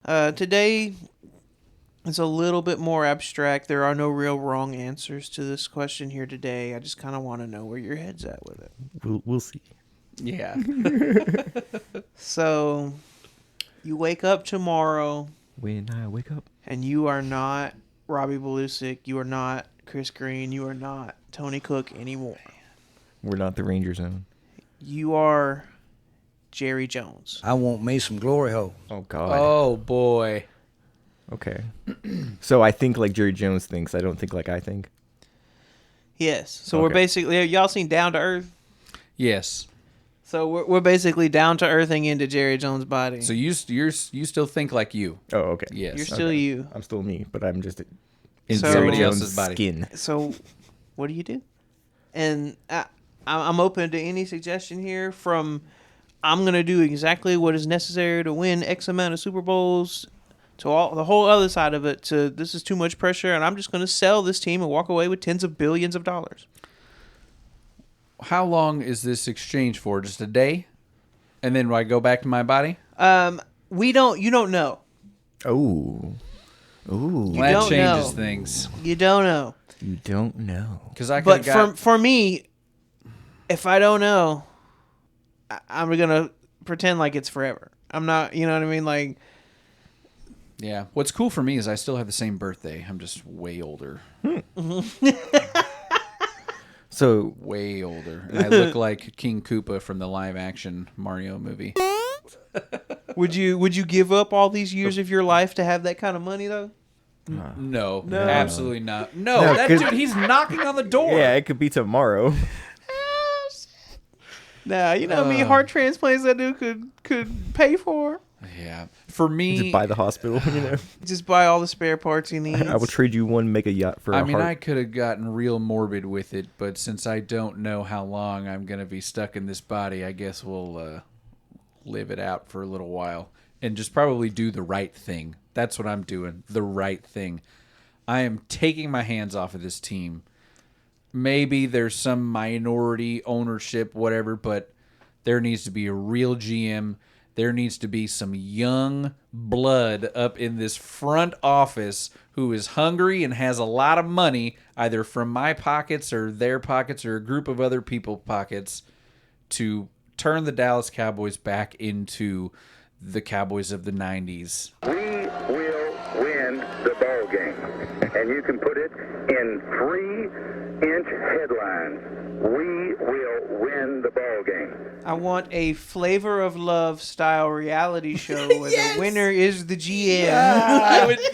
Today is a little bit more abstract. There are no real wrong answers to this question here today. I just kind of want to know where your head's at with it. We'll see. Yeah. So, you wake up tomorrow, When I wake up. and you are not Robbie Belusic. You are not Chris Green. You are not Tony Cook anymore. We're not the Ranger Zone. You are Jerry Jones. I want me some glory hole. Oh, God. Oh, boy. Okay. So I think like Jerry Jones thinks. I don't think like I think. Yes. So we're Okay. basically, y'all seen Down to Earth? Yes. So we're basically down to earthing into Jerry Jones' body. So you still think like you. Oh, okay. Yes. You're still Okay. you. I'm still me, but I'm just in So- Jerry Somebody Jones' else's body. skin. So what do you do? And I'm open to any suggestion here from I'm going to do exactly what is necessary to win X amount of Super Bowls to all the whole other side of it to this is too much pressure and I'm just going to sell this team and walk away with tens of billions of dollars. How long is this exchange for? Just a day? And then I go back to my body? You don't know. Oh. Ooh. You That don't changes know. things. You don't know. You don't know. Because I could But have got... for me, if I don't know, I'm going to pretend like it's forever. I'm not, you know what I mean? Like, Yeah. What's cool for me is I still have the same birthday. I'm just way older. So Way older. And I look like King Koopa from the live-action Mario movie. would you give up all these years of your life to have that kind of money though? No. No. Absolutely not. No, No, that 'cause- dude, he's knocking on the door. yeah, it could be tomorrow. Nah, you know how many heart transplants that dude could pay for. Yeah. For me... Just buy the hospital, you know. Just buy all the spare parts he needs. I will trade you one mega yacht for a I mean, heart. I could have gotten real morbid with it, but since I don't know how long I'm going to be stuck in this body, I guess we'll live it out for a little while and just probably do the right thing. That's what I'm doing, the right thing. I am taking my hands off of this team. Maybe there's some minority ownership, whatever, but there needs to be a real GM. There needs to be some young blood up in this front office who is hungry and has a lot of money, either from my pockets or their pockets or a group of other people's pockets, to turn the Dallas Cowboys back into the Cowboys of the 90s. We will win the ball game, and you can put it in 3-inch headlines. We will win the ball game. I want a Flavor of Love style reality show where the winner is the GM.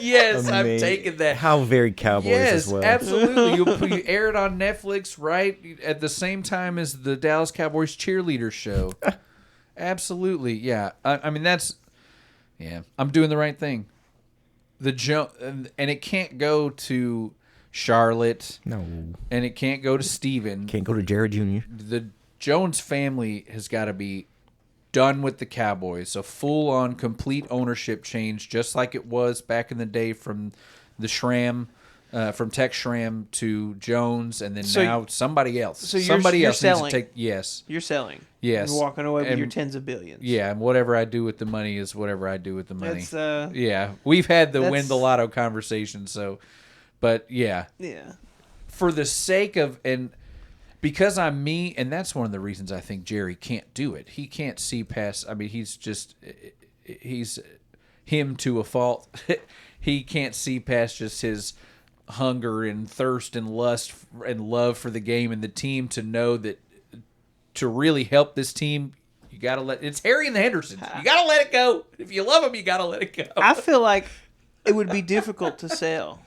Yes, I'm Amazing. taking that. How very Cowboys Yes, as well. absolutely. You air it on Netflix right at the same time as the Dallas Cowboys cheerleader show. Absolutely, yeah. I mean, that's... Yeah, I'm doing the right thing. And it can't go to Charlotte, No. and it can't go to Steven. Can't go to Jared Jr. The Jones family has got to be done with the Cowboys. A full-on, complete ownership change, just like it was back in the day from the Schramm, from Tex Schramm to Jones, and then So now somebody else. so you're- somebody you're else needs selling. to take. Yes, You're selling. yes. You're walking away with And- your tens of billions. Yeah, and whatever I do with the money is whatever I do with the money. That's Yeah, we've had the win that's- the lotto conversation, so, but yeah, yeah. for the sake of, and because I'm me, and that's one of the reasons I think Jerry can't do it. He can't see past, I mean, he's him to a fault. He can't see past just his hunger and thirst and lust and love for the game and the team to know that to really help this team, you got to it's Harry and the Hendersons. You got to let it go. If you love them, you got to let it go. I feel like it would be difficult to sell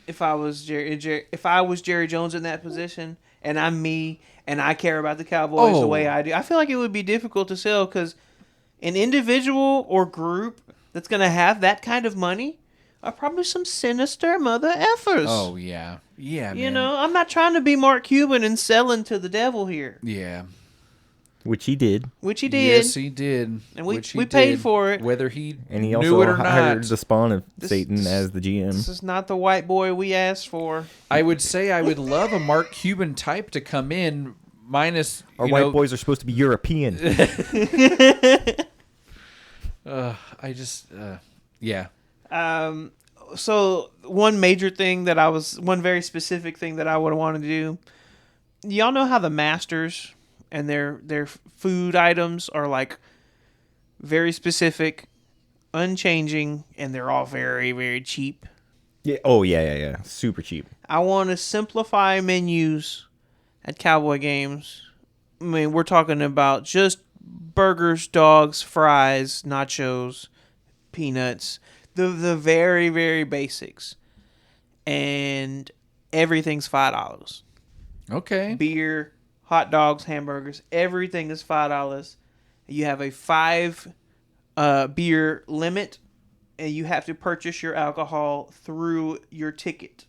if I was Jerry Jones in that position, and I'm me, and I care about the Cowboys the way I do. I feel like it would be difficult to sell because an individual or group that's going to have that kind of money are probably some sinister mother effers. Oh, yeah. Yeah, You man. know, I'm not trying to be Mark Cuban and selling to the devil here, Yeah. Which he did. which he did. Yes, he did. And we- Which he we paid did, for it. Whether he And he knew also it or hired not. the spawn of This- Satan this- as the GM. This is not the white boy we asked for. I would say I would love a Mark Cuban type to come in, minus Our you white know, boys are supposed to be European. I just Yeah. So one very specific thing that I would want to do. Y'all know how the Masters and their food items are like very specific, unchanging, and they're all very, very cheap. Yeah. Oh yeah. Super cheap. I want to simplify menus at Cowboy games. I mean, we're talking about just burgers, dogs, fries, nachos, peanuts, the very, very basics. And everything's $5. Okay. Beer, hot dogs, hamburgers, everything is $5. You have a 5 beer limit, and you have to purchase your alcohol through your ticket.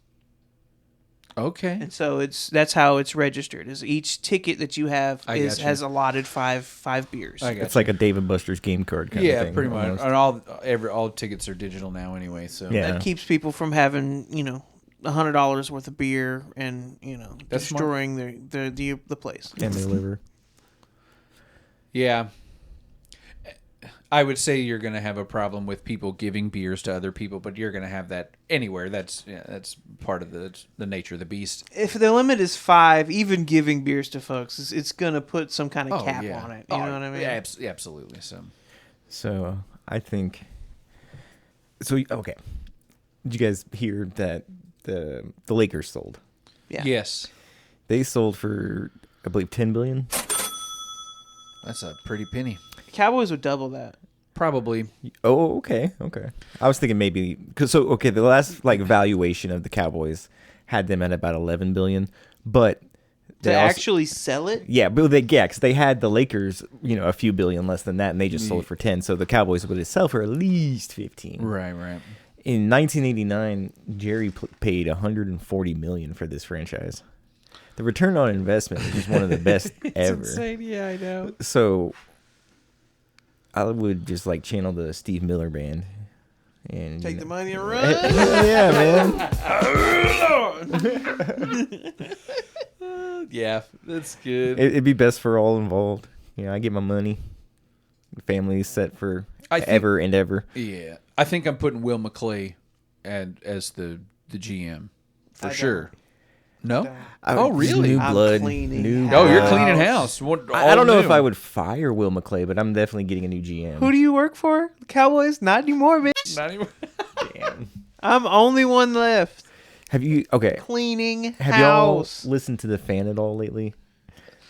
Okay. And so that's how it's registered. Is each ticket that you have has allotted five beers. It's like a Dave and Buster's game card kind of thing. Yeah, pretty much. almost. And all tickets are digital now anyway, so Yeah. That keeps people from having $100 worth of beer and That's destroying the place. And their liver. Yeah. I would say you're going to have a problem with people giving beers to other people, but you're going to have that anywhere. That's part of the nature of the beast. If the limit is 5, even giving beers to folks, it's going to put some kind of cap on it. You know what I mean? Yeah, absolutely. So I think. So okay, did you guys hear that the Lakers sold? Yeah. Yes. They sold for, I believe, $10 billion. That's a pretty penny. Cowboys would double that. Probably. Oh, okay. I was thinking maybe the last valuation of the Cowboys had them at about $11 billion, but To actually sell it? Yeah, but because they had the Lakers, a few billion less than that, and they just sold for 10. So the Cowboys would sell for at least 15. Right. In 1989, Jerry paid $140 million for this franchise. The return on investment was just one of the best ever. Insane. Yeah, I know. So I would just channel the Steve Miller band and Take the money and run. yeah, man. Yeah, that's good. It'd be best for all involved. I get my money. The family's set for ever and ever. Yeah, I think I'm putting Will McClay as the GM for sure. No? Oh, really? New I'm blood. cleaning New house. Oh, you're blood. cleaning house. I don't know if I would fire Will McClay, but I'm definitely getting a new GM. Who do you work for? The Cowboys? Not anymore, bitch. Not even. Damn. I'm only one left. Have you Cleaning Have house. y'all listened to the Fan at all lately?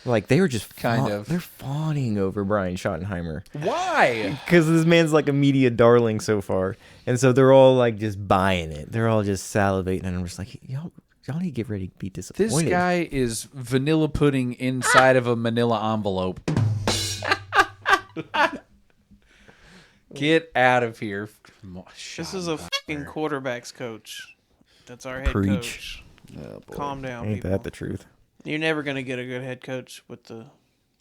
They were just they're fawning over Brian Schottenheimer. Why? Because this man's a media darling so far, and so they're all just buying it. They're all just salivating, and I'm just y'all need to get ready to be disappointed. This guy is vanilla pudding inside of a manila envelope. Get out of here. This is a fucking quarterbacks coach. That's our head Preach. coach. Calm down, Ain't people. that the truth? You're never going to get a good head coach with the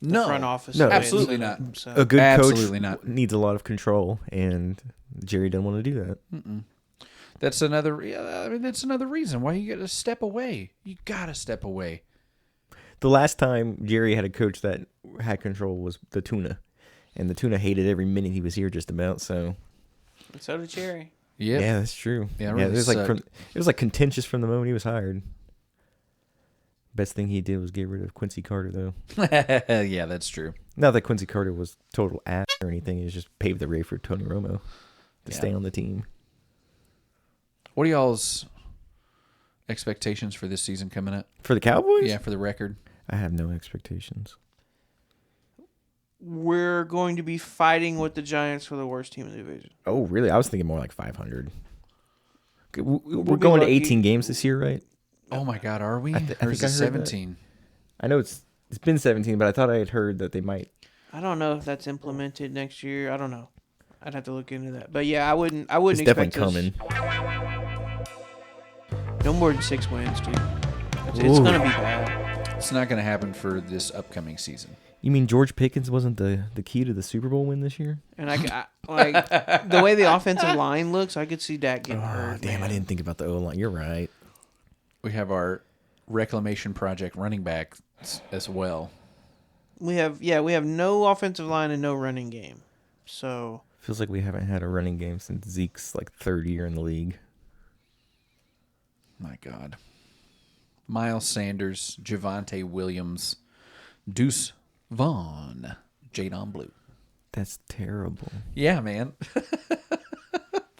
No. front office. No. the way it's Absolutely set up, not. so. A good Absolutely coach not. needs a lot of control, and Jerry doesn't want to do that. That's another. That's another reason why you got to step away. You got to step away. The last time Jerry had a coach that had control was the Tuna, and the Tuna hated every minute he was here, just about. So, And so did Cherry. Yep. yeah, that's true. Yeah, it really it was sucked. it was contentious from the moment he was hired. Best thing he did was get rid of Quincy Carter, though. Yeah, that's true. Not that Quincy Carter was total ass or anything. It just paved the way for Tony Romo to stay on the team. What are y'all's expectations for this season coming up? For the Cowboys? Yeah, for the record. I have no expectations. We're going to be fighting with the Giants for the worst team in the division. Oh, really? I was thinking more like 500. We're We'll be going to lucky. 18 games this year, right? Oh my God, are we? I Or think is I it heard that. 17? I know it's been 17, but I thought I had heard that they might. I don't know if that's implemented next year. I don't know. I'd have to look into that. But yeah, I wouldn't It's expect definitely coming. no more than 6 wins, dude. It's going to be bad. It's not going to happen for this upcoming season. You mean George Pickens wasn't the key to the Super Bowl win this year? And I the way the offensive line looks, I could see Dak getting hurt. Damn, man. I didn't think about the O-line. You're right. We have our reclamation project running back as well. We have no offensive line and no running game. So Feels like we haven't had a running game since Zeke's like third year in the league. My God. Miles Sanders, Javonte Williams, Deuce Vaughn, Jadon Blue. That's terrible. Yeah, man.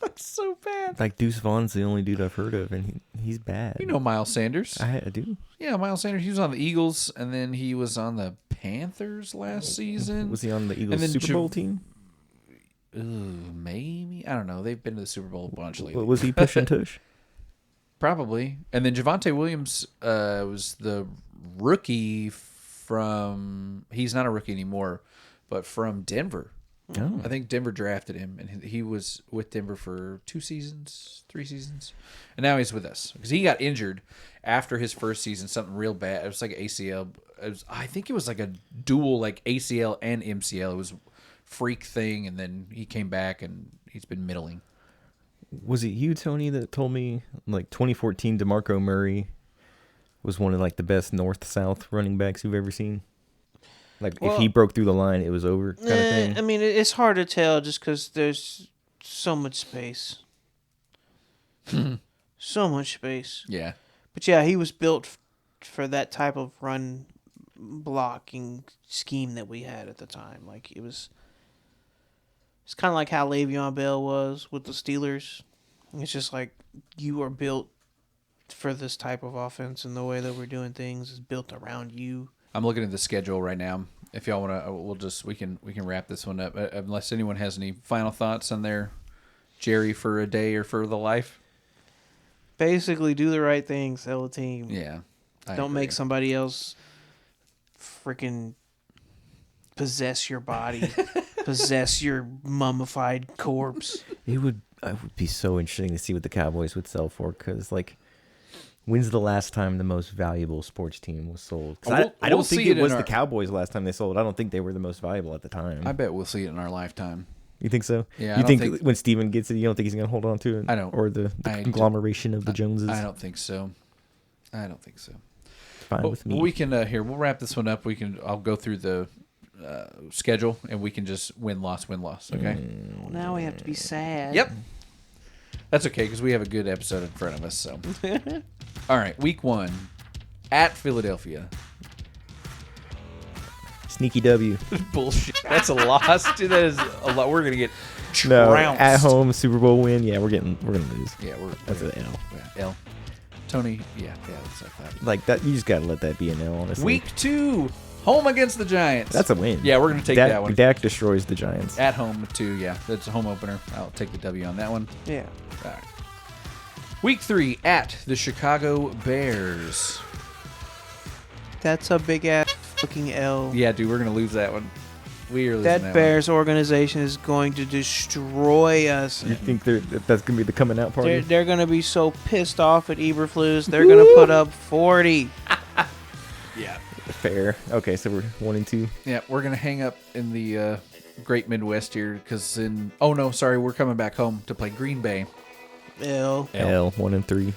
That's so bad. Like Deuce Vaughn's the only dude I've heard of, and he's bad. You know Miles Sanders. I do. Yeah, Miles Sanders. He was on the Eagles, and then he was on the Panthers last season. Was he on the Eagles Super Bowl team? Ooh, maybe. I don't know. They've been to the Super Bowl a bunch lately. Was he push and tush? Probably. And then Javonte Williams was the rookie from... He's not a rookie anymore, but from Denver. Oh. I think Denver drafted him, and he was with Denver for 3 seasons. And now he's with us. Because he got injured after his first season, something real bad. It was like an ACL. I think it was like a dual like ACL and MCL. It was a freak thing, and then he came back, and he's been middling. Was it you, Tony, that told me like 2014 DeMarco Murray was one of like the best north-south running backs you've ever seen? Like if he broke through the line, it was over kind of thing? I mean, it's hard to tell just because there's so much space. So much space. Yeah. But yeah, he was built for that type of run blocking scheme that we had at the time. Like it's kind of like how Le'Veon Bell was with the Steelers. It's just like you are built for this type of offense, and the way that we're doing things is built around you. I'm looking at the schedule right now. If y'all want to, we can wrap this one up. Unless anyone has any final thoughts on their Jerry for a day or for the life. Basically, do the right thing, sell a team. Yeah. Don't make somebody else freaking possess your body, possess your mummified corpse. It would be so interesting to see what the Cowboys would sell for, because like, when's the last time the most valuable sports team was sold? I don't think it was the Cowboys last time they sold. I don't think they were the most valuable at the time. I bet we'll see it in our lifetime. You think so? Yeah. You think when Steven gets it, you don't think he's going to hold on to it? I don't. Or the conglomeration of the Joneses? I don't think so. It's fine with me. We can we'll wrap this one up. I'll go through the schedule, and we can just win loss. Okay. Well, now we have to be sad. Yep. That's okay, because we have a good episode in front of us. So, all right, week 1 at Philadelphia. Sneaky W. Bullshit. That's a loss. Dude, that is a lot. We're gonna get trounced. No, at home Super Bowl win. Yeah, we're gonna lose. Yeah, that's an L. Yeah, L. Tony. Yeah, that's like that. Like that. You just gotta let that be an L. Honestly. Week 2, home against the Giants. That's a win. Yeah, we're gonna take that one. Dak destroys the Giants. At home too. Yeah, that's a home opener. I'll take the W on that one. Yeah. All right. Week 3 at the Chicago Bears. That's a big ass fucking L. Yeah, dude, we're gonna lose that one. We are losing that Bears organization is going to destroy us. You think that's gonna be the coming out party? They're gonna be so pissed off at Eberflus. They're gonna put up 40. Yeah. Fair. Okay, so we're 1-2. Yeah, we're gonna hang up in the Great Midwest here because we're coming back home to play Green Bay. L. 1-3.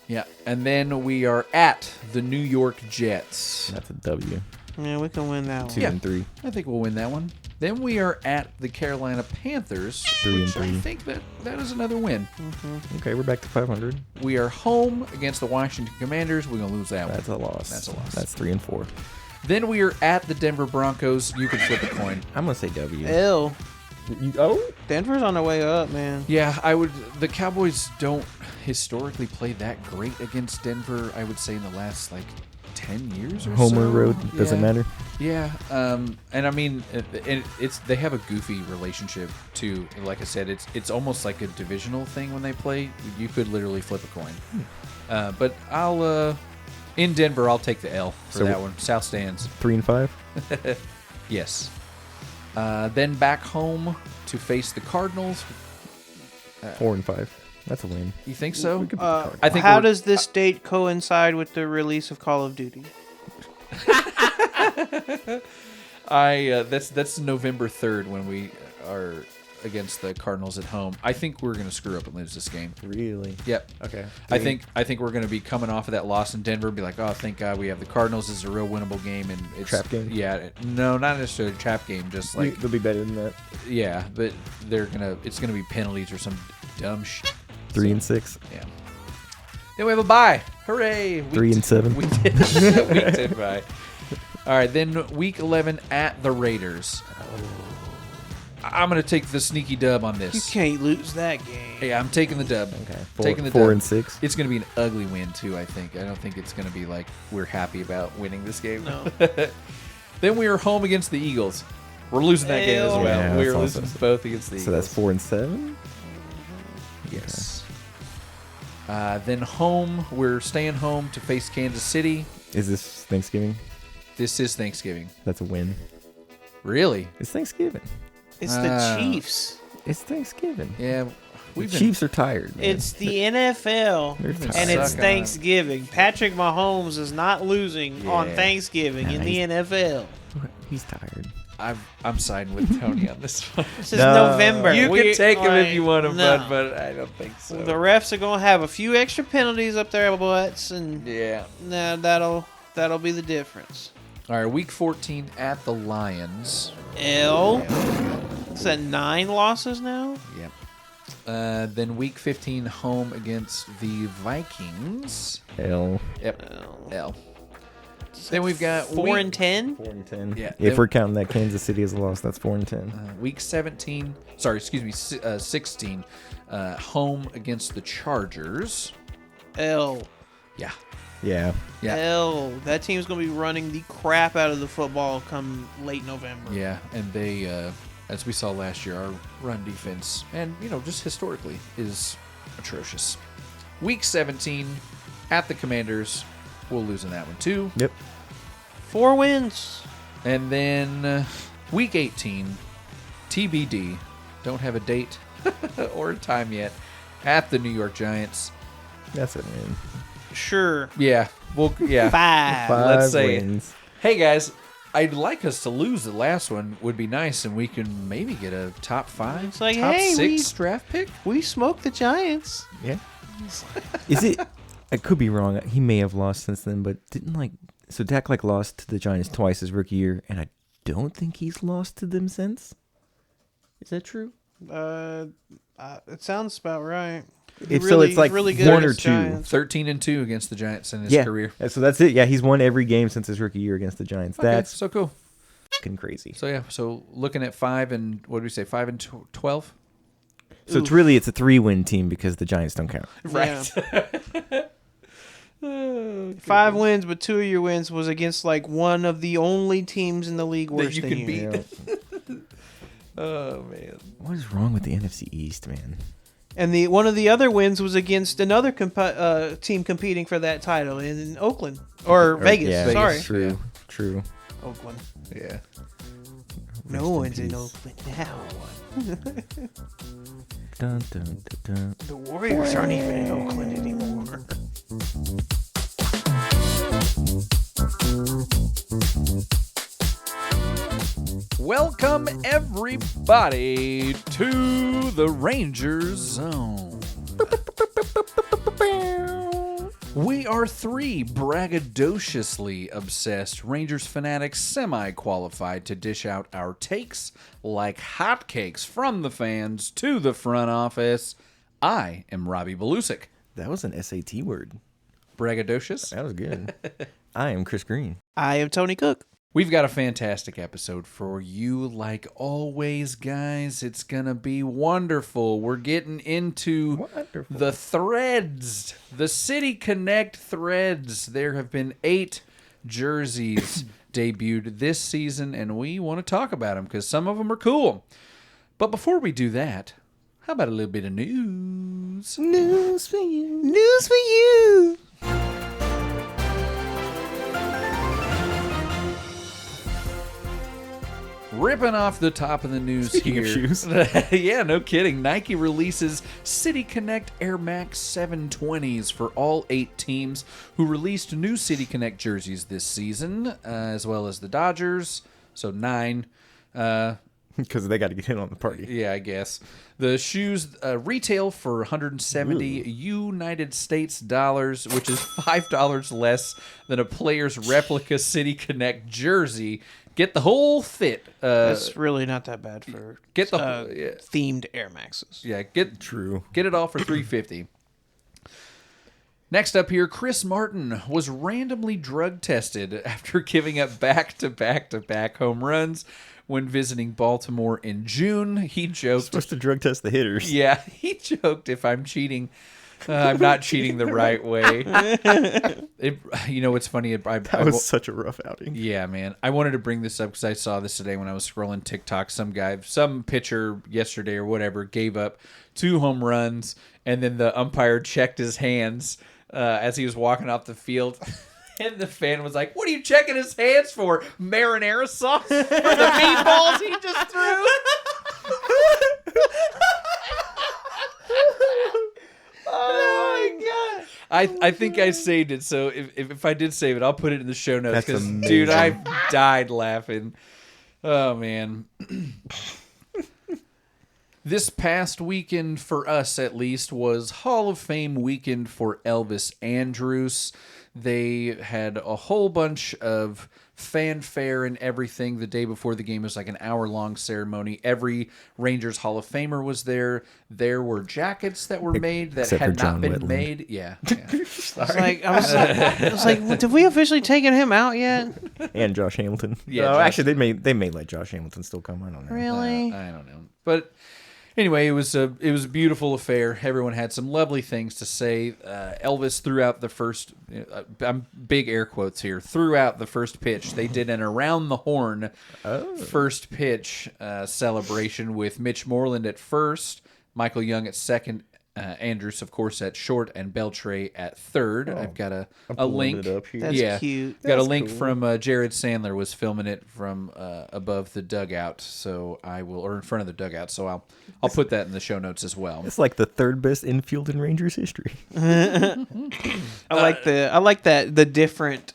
Yeah, and then we are at the New York Jets. That's a W. Yeah, we can win that one. 2-3. I think we'll win that one. Then we are at the Carolina Panthers. 3-3. I think that is another win. Mm-hmm. Okay, we're back to 500. We are home against the Washington Commanders. We're gonna lose that one. That's a loss. That's 3-4. Then we are at the Denver Broncos. You can flip a coin. I'm gonna say W. L. Oh, Denver's on their way up, man. Yeah, I would. The Cowboys don't historically play that great against Denver. I would say in the last 10 years or so. Homer Road doesn't matter. Yeah, and I mean, they have a goofy relationship too. Like I said, it's almost like a divisional thing when they play. You could literally flip a coin. But I'll in Denver, I'll take the L for that one. South stands 3-5. Yes. Then back home to face the Cardinals. 4-5. That's a win. You think so? I think. How does this date coincide with the release of Call of Duty? That's November 3rd when we are against the Cardinals at home. I think we're going to screw up and lose this game. Really? Yep. Okay. I think we're going to be coming off of that loss in Denver and be like, oh, thank God we have the Cardinals. This is a real winnable game. And it's Trap game? Yeah. No, not necessarily a trap game. Just like, they'll be better than that. yeah, but it's going to be penalties or some dumb shit. 3-6. Yeah. Then we have a bye. Hooray! 3-7. We did. Week 10 bye. All right, then week 11 at the Raiders. I'm going to take the sneaky dub on this. You can't lose that game. Yeah, I'm taking the dub. Okay. Taking the 4-6. It's going to be an ugly win, too, I think. I don't think it's going to be like we're happy about winning this game. No. Then we are home against the Eagles. We're losing that game as well. Yeah, We're that's losing awesome. both against the So Eagles. that's 4-7? Yes. Then home, we're staying home to face Kansas City. Is this Thanksgiving? This is Thanksgiving. That's a win. Really? It's Thanksgiving. It's the Chiefs. It's Thanksgiving. Yeah. The Chiefs are tired, man. It's the NFL, They're tired. and it's Suck on Thanksgiving. Patrick Mahomes is not losing on Yeah. Thanksgiving in the NFL. He's tired. I'm siding with Tony on this one. This is No. November. You We- can take him if like, you want him, no. but I don't think so. The refs are gonna have a few extra penalties up their butts, and Yeah. that'll be the difference. All right, week 14 at the Lions. Is that 9 losses now? Yep. Then week 15 home against the Vikings. L. Yep. L. Then we've got 4 and 10. 4-10. Yeah. If we're counting that Kansas City as a loss, that's 4-10. Week 17. Sorry, excuse me. 16. Home against the Chargers. L. Yeah. Yeah. Yeah. L. That team's gonna be running the crap out of the football come late November. Yeah, and they, as we saw last year, our run defense, and just historically, is atrocious. Week 17 at the Commanders. We'll lose in that one too. Yep. 4 wins. And then week 18, TBD. Don't have a date or a time yet. At the New York Giants. That's it, man. Sure. Yeah. Well, yeah. 5. 5 let's say it. wins. Hey guys, I'd like us to lose the last one. Would be nice, and we can maybe get a top 5, It's like, top hey, 6 draft pick. We smoked the Giants. Yeah. Is it? I could be wrong. He may have lost since then, but so Dak lost to the Giants twice his rookie year, and I don't think he's lost to them since. Is that true? It sounds about right. If so, it's like really good 1 or against 2. Giants. 13-2 against the Giants in his Yeah. career. So that's it. Yeah, he's won every game since his rookie year against the Giants. Okay, That's so cool. fucking crazy. So yeah, so looking at 5 and what did we say? 5 and 12. So it's really a 3-win team because the Giants don't count. Right. 5 wins, but 2 of your wins was against one of the only teams in the league worse you than can you. beat. Yeah. Oh man. What is wrong with the NFC East, man? And one of the other wins was against another team competing for that title in Oakland or Vegas. Yeah, Sorry, True. True. Oakland. Yeah. No Rest in one's in peace. Oakland now. Dun, dun, dun, dun. The Warriors aren't even in Oakland anymore. Welcome everybody to the Rangers Zone. We are 3 braggadociously obsessed Rangers fanatics semi-qualified to dish out our takes like hotcakes from the fans to the front office. I am Robbie Belusic. That was an SAT word. Braggadocious? That was good. I am Chris Green. I am Tony Cook. We've got a fantastic episode for you, like always, guys. It's going to be wonderful. We're getting into the threads, the City Connect threads. There have been 8 jerseys debuted this season, and we want to talk about them because some of them are cool. But before we do that, how about a little bit of news? News for you. News for you. Ripping off the top of the news Speaking of here. shoes. Yeah, no kidding. Nike releases City Connect Air Max 720s for all 8 teams who released new City Connect jerseys this season, as well as the Dodgers. So 9. Because they got to get in on the party. Yeah, I guess. The shoes retail for 170 United States dollars, which is $5 less than a player's replica City Connect jersey. Get the whole fit. That's really not that bad for get the themed Air Maxes. Yeah, get it all for $350. Next up here, Chris Martin was randomly drug tested after giving up back-to-back home runs when visiting Baltimore in June. He joked... Supposed to drug test the hitters. Yeah, he joked, if I'm cheating, I'm not cheating the right way. It's funny. That was such a rough outing. Yeah, man. I wanted to bring this up because I saw this today when I was scrolling TikTok. Some pitcher yesterday or whatever gave up 2 home runs, and then the umpire checked his hands as he was walking off the field. And the fan was like, "What are you checking his hands for? Marinara sauce for the meatballs he just threw?" Oh my god! I think I saved it. So if I did save it, I'll put it in the show notes. Because dude, I died laughing. Oh man. This past weekend, for us at least, was Hall of Fame weekend for Elvis Andrus. They had a whole bunch of fanfare and everything the day before the game. It was like an hour-long ceremony. Every Rangers Hall of Famer was there. There were jackets that were made that had not been made. Yeah. I was like, did we officially taken him out yet? And Josh Hamilton. Yeah. Actually, they may let Josh Hamilton still come. I don't know. Really? I don't know. But anyway, it was a beautiful affair. Everyone had some lovely things to say. Elvis throughout the first, I'm big air quotes here, throughout the first pitch. They did an around the horn first pitch celebration with Mitch Moreland at first, Michael Young at second, Andrus, of course, at short, and Beltre at third. I've got a link. That's cute. Got a link from Jared Sandler was filming it from above the dugout, or in front of the dugout. So I'll put that in the show notes as well. It's like the third best infield in Rangers history. I like the different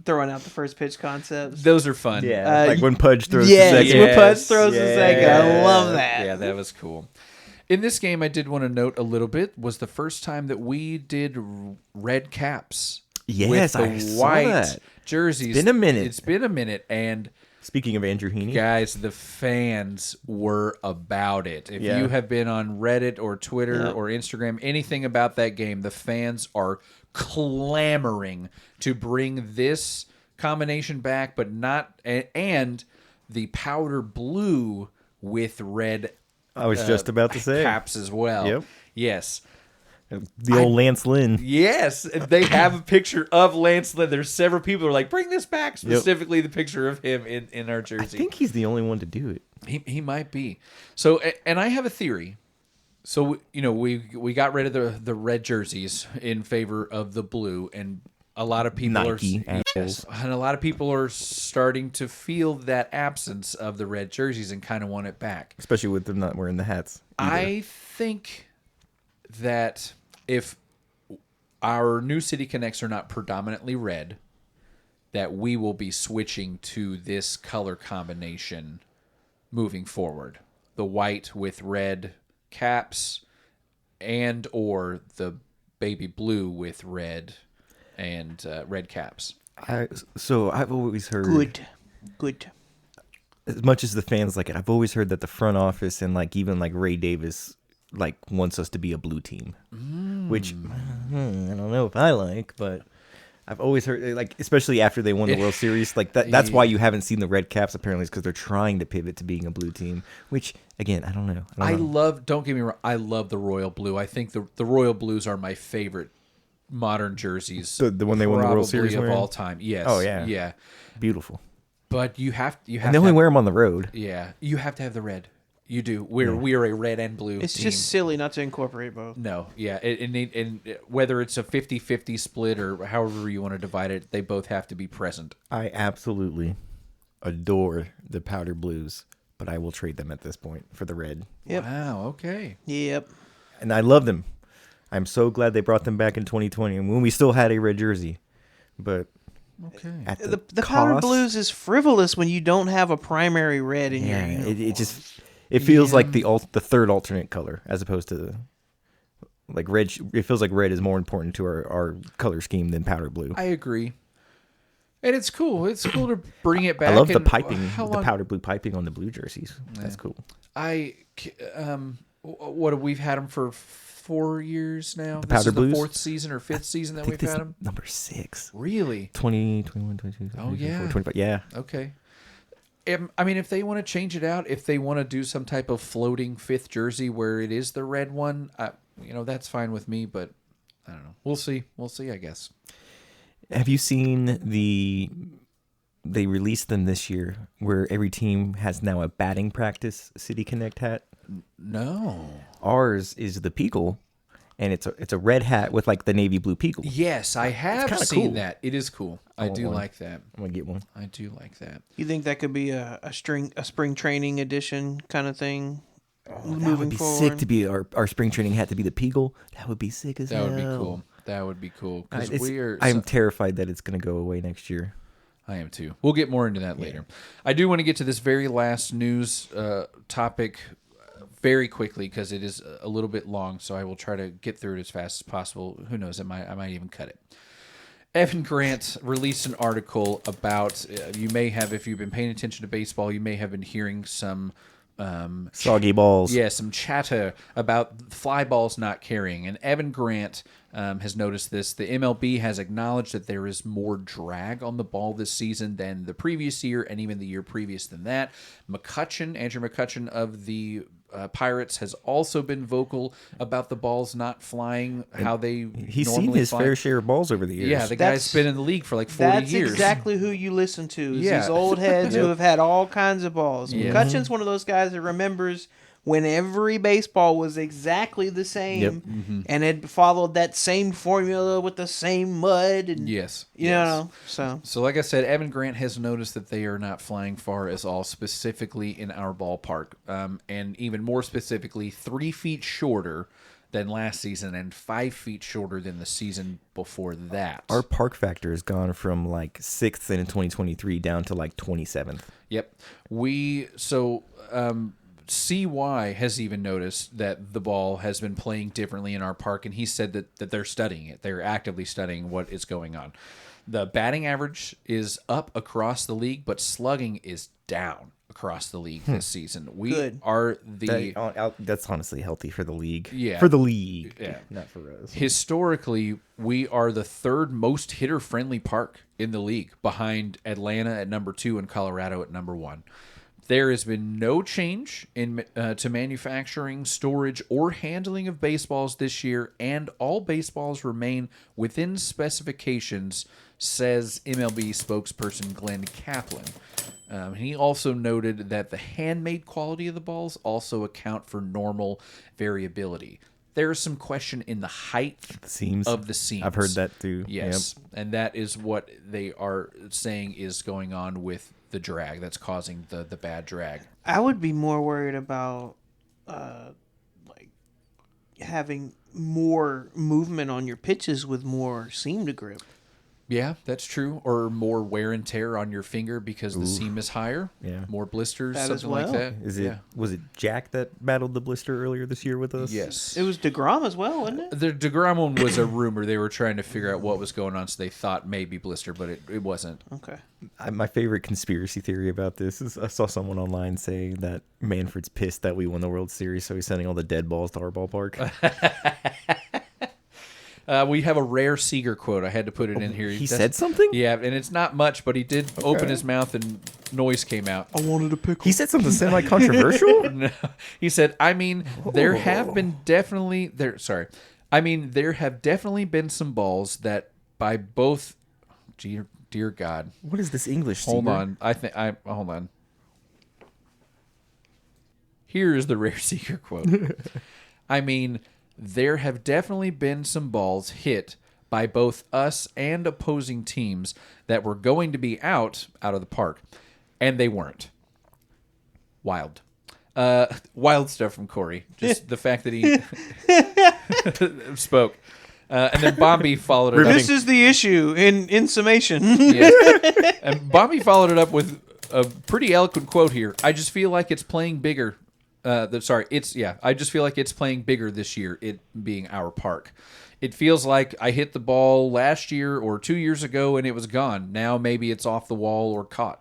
throwing out the first pitch concepts. Those are fun. Yeah, like when Pudge throws the second. When Pudge throws the second. I love that. Yeah, that was cool. In this game, I did want to note a little bit, was the first time that we did red caps. Yes, with the I saw white that. jerseys. It's been a minute. And speaking of Andrew Heaney, guys, the fans were about it. If you have been on Reddit or Twitter or Instagram, anything about that game, the fans are clamoring to bring this combination back, but not, and the powder blue with red I was just about to say caps as well. Yep. Yes. The old Lance Lynn. Yes. They have a picture of Lance Lynn. There's several people who are like, bring this back. Specifically the picture of him in our jersey. I think he's the only one to do it. He might be. So, and I have a theory. So, we got rid of the red jerseys in favor of the blue, and a lot of people and a lot of people are starting to feel that absence of the red jerseys and kind of want it back. Especially with them not wearing the hats either. I think that if our new City Connects are not predominantly red, that we will be switching to this color combination moving forward. The white with red caps and or the baby blue with red and red caps. So I've always heard good. As much as the fans like it, I've always heard that the front office and even Ray Davis wants us to be a blue team, which I don't know if I like, but I've always heard especially after they won the World Series, that's why you haven't seen the red caps apparently, is because they're trying to pivot to being a blue team, which again I don't know. Don't get me wrong, I love the royal blue. I think the royal blues are my favorite modern jerseys. The one they won the World Series of wearing? all time. Yes. Oh yeah. Yeah. Beautiful. But you have and they only wear them on the road. Yeah. You have to have the red. You do. We are a red and blue It's team. just silly not to incorporate both. No. Yeah. And whether it's a 50-50 split or however you want to divide it, they both have to be present. I absolutely adore the powder blues, but I will trade them at this point for the red. Yep. Wow. Okay. Yep. And I love them. I'm so glad they brought them back in 2020, and when we still had a red jersey. But Okay. At The powder blues is frivolous when you don't have a primary red in your uniform. It feels like the third alternate color as opposed to like red. It feels like red is more important to our color scheme than powder blue. I agree. And it's cool. It's cool to bring it back. I love the piping, the powder blue piping on the blue jerseys. That's cool. We've had them for 4 years now. The powder blues? The 4th season or 5th season that we've had them. Number 6. Really? 20, 21, 22. Oh, yeah. 25. Yeah. Okay. I mean, if they want to change it out, if they want to do some type of floating 5th jersey where it is the red one, that's fine with me. But I don't know. We'll see. We'll see, I guess. Have you seen they released them this year where every team has now a batting practice City Connect hat? No. Ours is the Peagle, and it's a red hat with like the navy blue Peagle. Yes, I have seen that. It is cool. I do like that. I'm gonna get one. I do like that. You think that could be a spring training edition kind of thing? That would be sick to be our spring training hat to be the Peagle. That would be sick as hell. That would be cool. That would be cool. I'm terrified that it's going to go away next year. I am too. We'll get more into that later. I do want to get to this very last news topic very quickly because it is a little bit long, so I will try to get through it as fast as possible. Who knows? I might even cut it. Evan Grant released an article about, you may have, if you've been paying attention to baseball, you may have been hearing some soggy balls. Yeah, some chatter about fly balls not carrying. And Evan Grant has noticed this. The MLB has acknowledged that there is more drag on the ball this season than the previous year and even the year previous than that. Andrew McCutchen of the Pirates has also been vocal about the balls not flying how they he's seen his fair share of balls over the years. Yeah, the guy's been in the league for like 40 years. That's exactly who you listen to. Is these old heads who have had all kinds of balls. Yeah. McCutchen's one of those guys that remembers when every baseball was exactly the same and had followed that same formula with the same mud. And, you know, so like I said, Evan Grant has noticed that they are not flying far as all, specifically in our ballpark. And even more specifically, 3 feet shorter than last season and 5 feet shorter than the season before that. Our park factor has gone from like 6th in 2023 down to like 27th. Yep. CY has even noticed that the ball has been playing differently in our park, and he said that they're studying it. They're actively studying what is going on. The batting average is up across the league, but slugging is down across the league this season. That's honestly healthy for the league. Yeah. For the league. Yeah. Not for us. Historically, we are the 3rd most hitter-friendly park in the league, behind Atlanta at number 2 and Colorado at number 1. There has been no change to manufacturing, storage, or handling of baseballs this year, and all baseballs remain within specifications, says MLB spokesperson Glenn Kaplan. He also noted that the handmade quality of the balls also account for normal variability. There is some question in the height of the seams. I've heard that too. Yes, and that is what they are saying is going on with the drag that's causing the bad drag. I would be more worried about having more movement on your pitches with more seam to grip. Yeah, that's true. Or more wear and tear on your finger because the seam is higher. Yeah. More blisters, That something as well. like that. Was it Jack that battled the blister earlier this year with us? Yes. It was DeGrom as well, wasn't it? The DeGrom one was a rumor. They were trying to figure out what was going on, so they thought maybe blister, but it wasn't. Okay. My favorite conspiracy theory about this is I saw someone online saying that Manfred's pissed that we won the World Series, so he's sending all the dead balls to our ballpark. We have a rare Seager quote. I had to put it in here. He said something? Yeah, and it's not much, but he did open his mouth and noise came out. I wanted a pickle. He said something semi-controversial? No. He said, there have definitely been some balls that by both, dear God. What is this English, Hold Seager? on. Hold on. Here is the rare Seager quote. There have definitely been some balls hit by both us and opposing teams that were going to be out of the park, and they weren't. Wild. Wild stuff from Corey. Just the fact that he spoke. And then Bombi followed it up. This is the issue in summation. Yes. And Bombi followed it up with a pretty eloquent quote here. I just feel like it's playing bigger. I just feel like it's playing bigger this year, it being our park. It feels like I hit the ball last year or 2 years ago and it was gone. Now maybe it's off the wall or caught.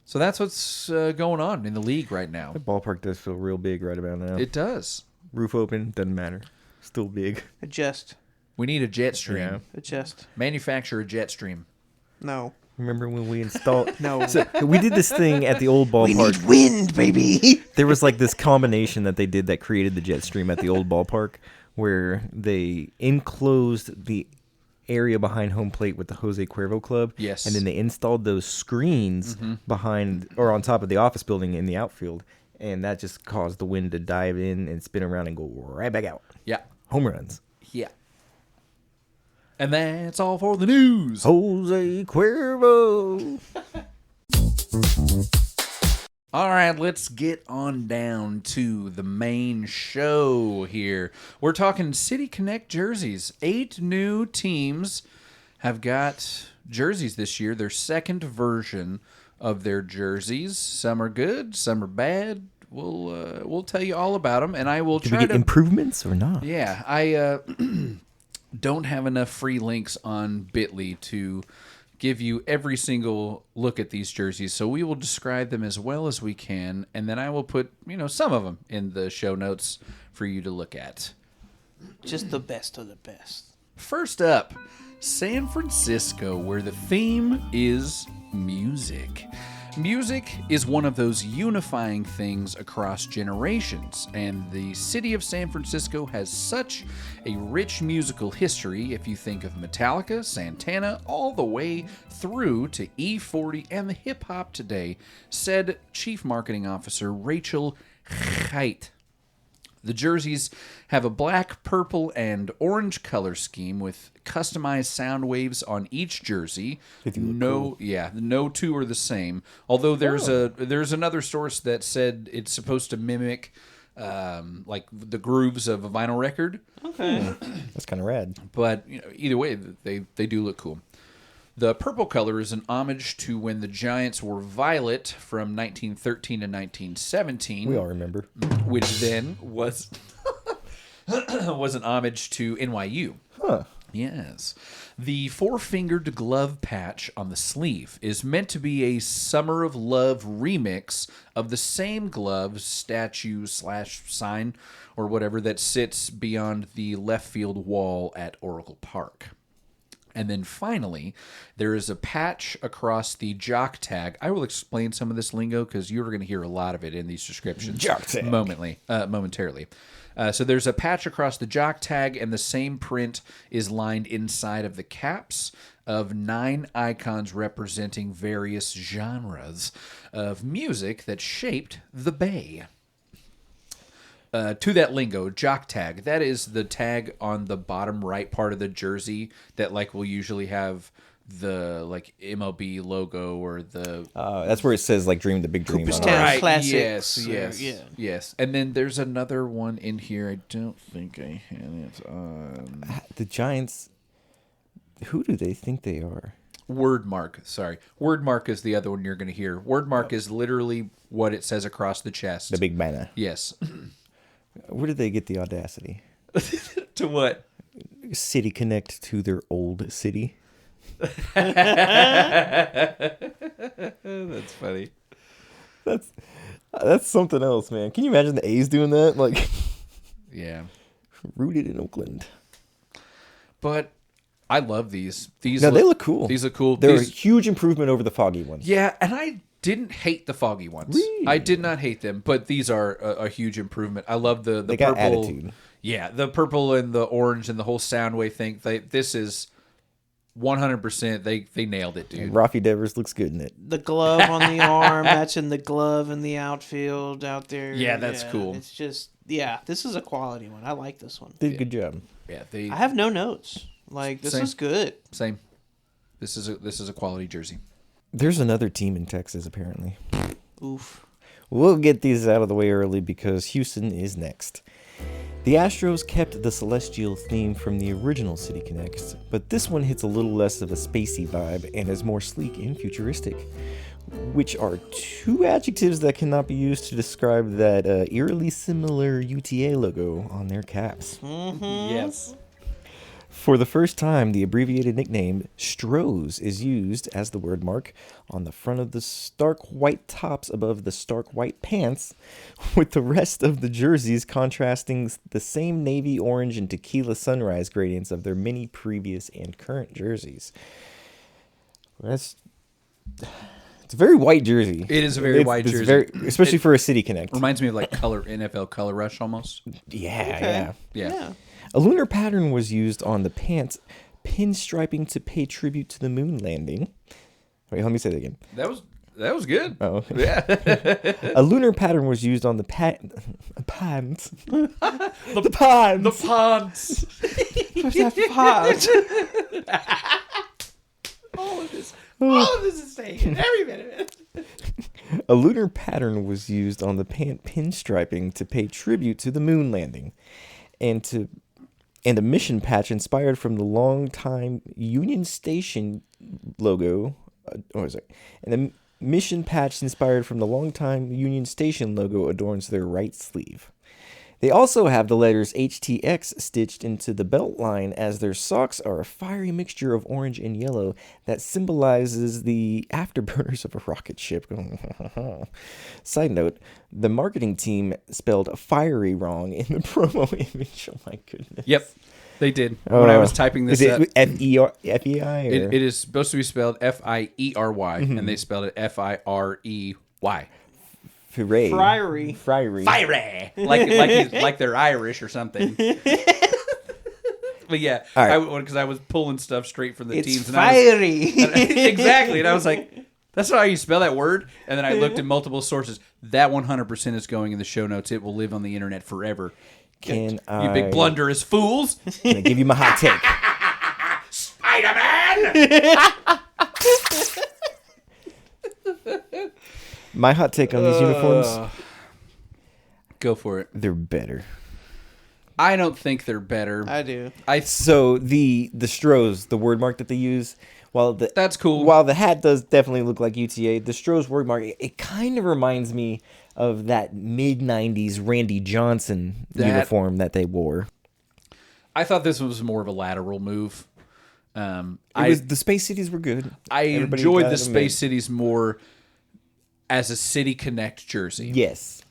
So that's what's going on in the league right now. The ballpark does feel real big right about now. It does. Roof open, doesn't matter. Still big. Adjust. We need a jet stream. Yeah. Adjust. Manufacture a jet stream. No. Remember when we installed... No. So we did this thing at the old ballpark. We need wind, baby. There was like this combination that they did that created the jet stream at the old ballpark, where they enclosed the area behind home plate with the Jose Cuervo Club. Yes. And then they installed those screens behind or on top of the office building in the outfield. And that just caused the wind to dive in and spin around and go right back out. Yeah. Home runs. Yeah. And that's all for the news. Jose Cuervo. All right, let's get on down to the main show here. We're talking City Connect jerseys. 8 new teams have got jerseys this year, their second version of their jerseys. Some are good, some are bad. We'll tell you all about them, and I will Did try we get to improvements or not? Yeah, I don't have enough free links on Bitly to give you every single look at these jerseys, so we will describe them as well as we can, and then I will put, some of them in the show notes for you to look at. Just the best of the best. First up, San Francisco, where the theme is music. Music is one of those unifying things across generations, and the city of San Francisco has such a rich musical history if you think of Metallica, Santana, all the way through to E40 and the hip-hop today, said Chief Marketing Officer Rachel Haidt. The jerseys have a black, purple, and orange color scheme with customized sound waves on each jersey. No two are the same. Although there's another source that said it's supposed to mimic like the grooves of a vinyl record. Okay. That's kind of rad. But either way, they do look cool. The purple color is an homage to when the Giants were violet from 1913 to 1917. We all remember. Which then was was an homage to NYU. Huh. Yes. The 4-fingered glove patch on the sleeve is meant to be a Summer of Love remix of the same glove statue/sign or whatever that sits beyond the left field wall at Oracle Park. And then finally, there is a patch across the jock tag. I will explain some of this lingo because you're going to hear a lot of it in these descriptions Jock tag. momentarily. So there's a patch across the jock tag, and the same print is lined inside of the caps of 9 icons representing various genres of music that shaped the Bay. To that lingo, jock tag, that is the tag on the bottom right part of the jersey that will usually have the MLB logo or the... that's where it says Dream the Big Dream. Cooperstown Right, Classics. Yes. And then there's another one in here. I don't think I had it on. The Giants, who do they think they are? Wordmark, sorry. Wordmark is the other one you're going to hear. Wordmark is literally what it says across the chest. The big banner. Yes. Where did they get the audacity? To what? City Connect to their old city. That's funny. That's something else, man. Can you imagine the A's doing that? Yeah. Rooted in Oakland. But I love these. They look cool. These look cool. They're a huge improvement over the foggy ones. Yeah, and I didn't hate the foggy ones. Really? I did not hate them, but these are a huge improvement. I love the They purple. got attitude. Yeah, the purple and the orange and the whole Soundwave thing. This is 100%. They nailed it, dude. Rafi Devers looks good in it. The glove on the arm matching the glove in the outfield out there. Yeah, that's cool. It's just, this is a quality one. I like this one. Did a good job. Yeah, I have no notes. This Same. is good. Same. This is a quality jersey. There's another team in Texas, apparently. Oof. We'll get these out of the way early because Houston is next. The Astros kept the celestial theme from the original City Connects, but this one hits a little less of a spacey vibe and is more sleek and futuristic, which are two adjectives that cannot be used to describe that eerily similar UTA logo on their caps. Mm-hmm. Yes. For the first time, the abbreviated nickname Stros is used as the word mark on the front of the stark white tops above the stark white pants, with the rest of the jerseys contrasting the same navy orange and tequila sunrise gradients of their many previous and current jerseys. It's a very white jersey. It is a very white jersey. Especially for a City Connect. Reminds me of like NFL Color Rush almost. Yeah. Yeah. A lunar pattern was used on the pants, pinstriping to pay tribute to the moon landing. Wait, let me say that again. That was good. Oh, Yeah. a lunar pattern was used on the pants. The pants. All of this is taken. Every minute. A lunar pattern was used on the pant pinstriping to pay tribute to the moon landing, and a mission patch inspired from the longtime Union Station logo. And the mission patch inspired from the longtime Union Station logo adorns their right sleeve. They also have the letters HTX stitched into the belt line, as their socks are a fiery mixture of orange and yellow that symbolizes the afterburners of a rocket ship. Side note, the marketing team spelled fiery wrong in the promo image. Oh my goodness. Yep. They did. When I was typing this up. Is it F-E-I? It is supposed to be spelled F-I-E-R-Y, and they spelled it F-I-R-E-Y. Hooray. Friary. Fiery. Like they're Irish or something. But yeah, because I was pulling stuff straight from the It's teams. fiery. Exactly. And I was like, that's not how you spell that word. And then I looked at multiple sources. That 100% is going in the show notes. It will live on the internet forever. You big blunderous fools. Can I give you my hot take? Spider-Man! My hot take on these uniforms? Go for it. They're better. I don't think they're better. I do. So the Stros, the word mark that they use, that's cool. While the hat does definitely look like UTA, the Stros word mark, it kind of reminds me of that mid-90s Randy Johnson uniform that they wore. I thought this was more of a lateral move. The Space Cities were good. I enjoyed the Space Cities more as a City Connect jersey. Yes.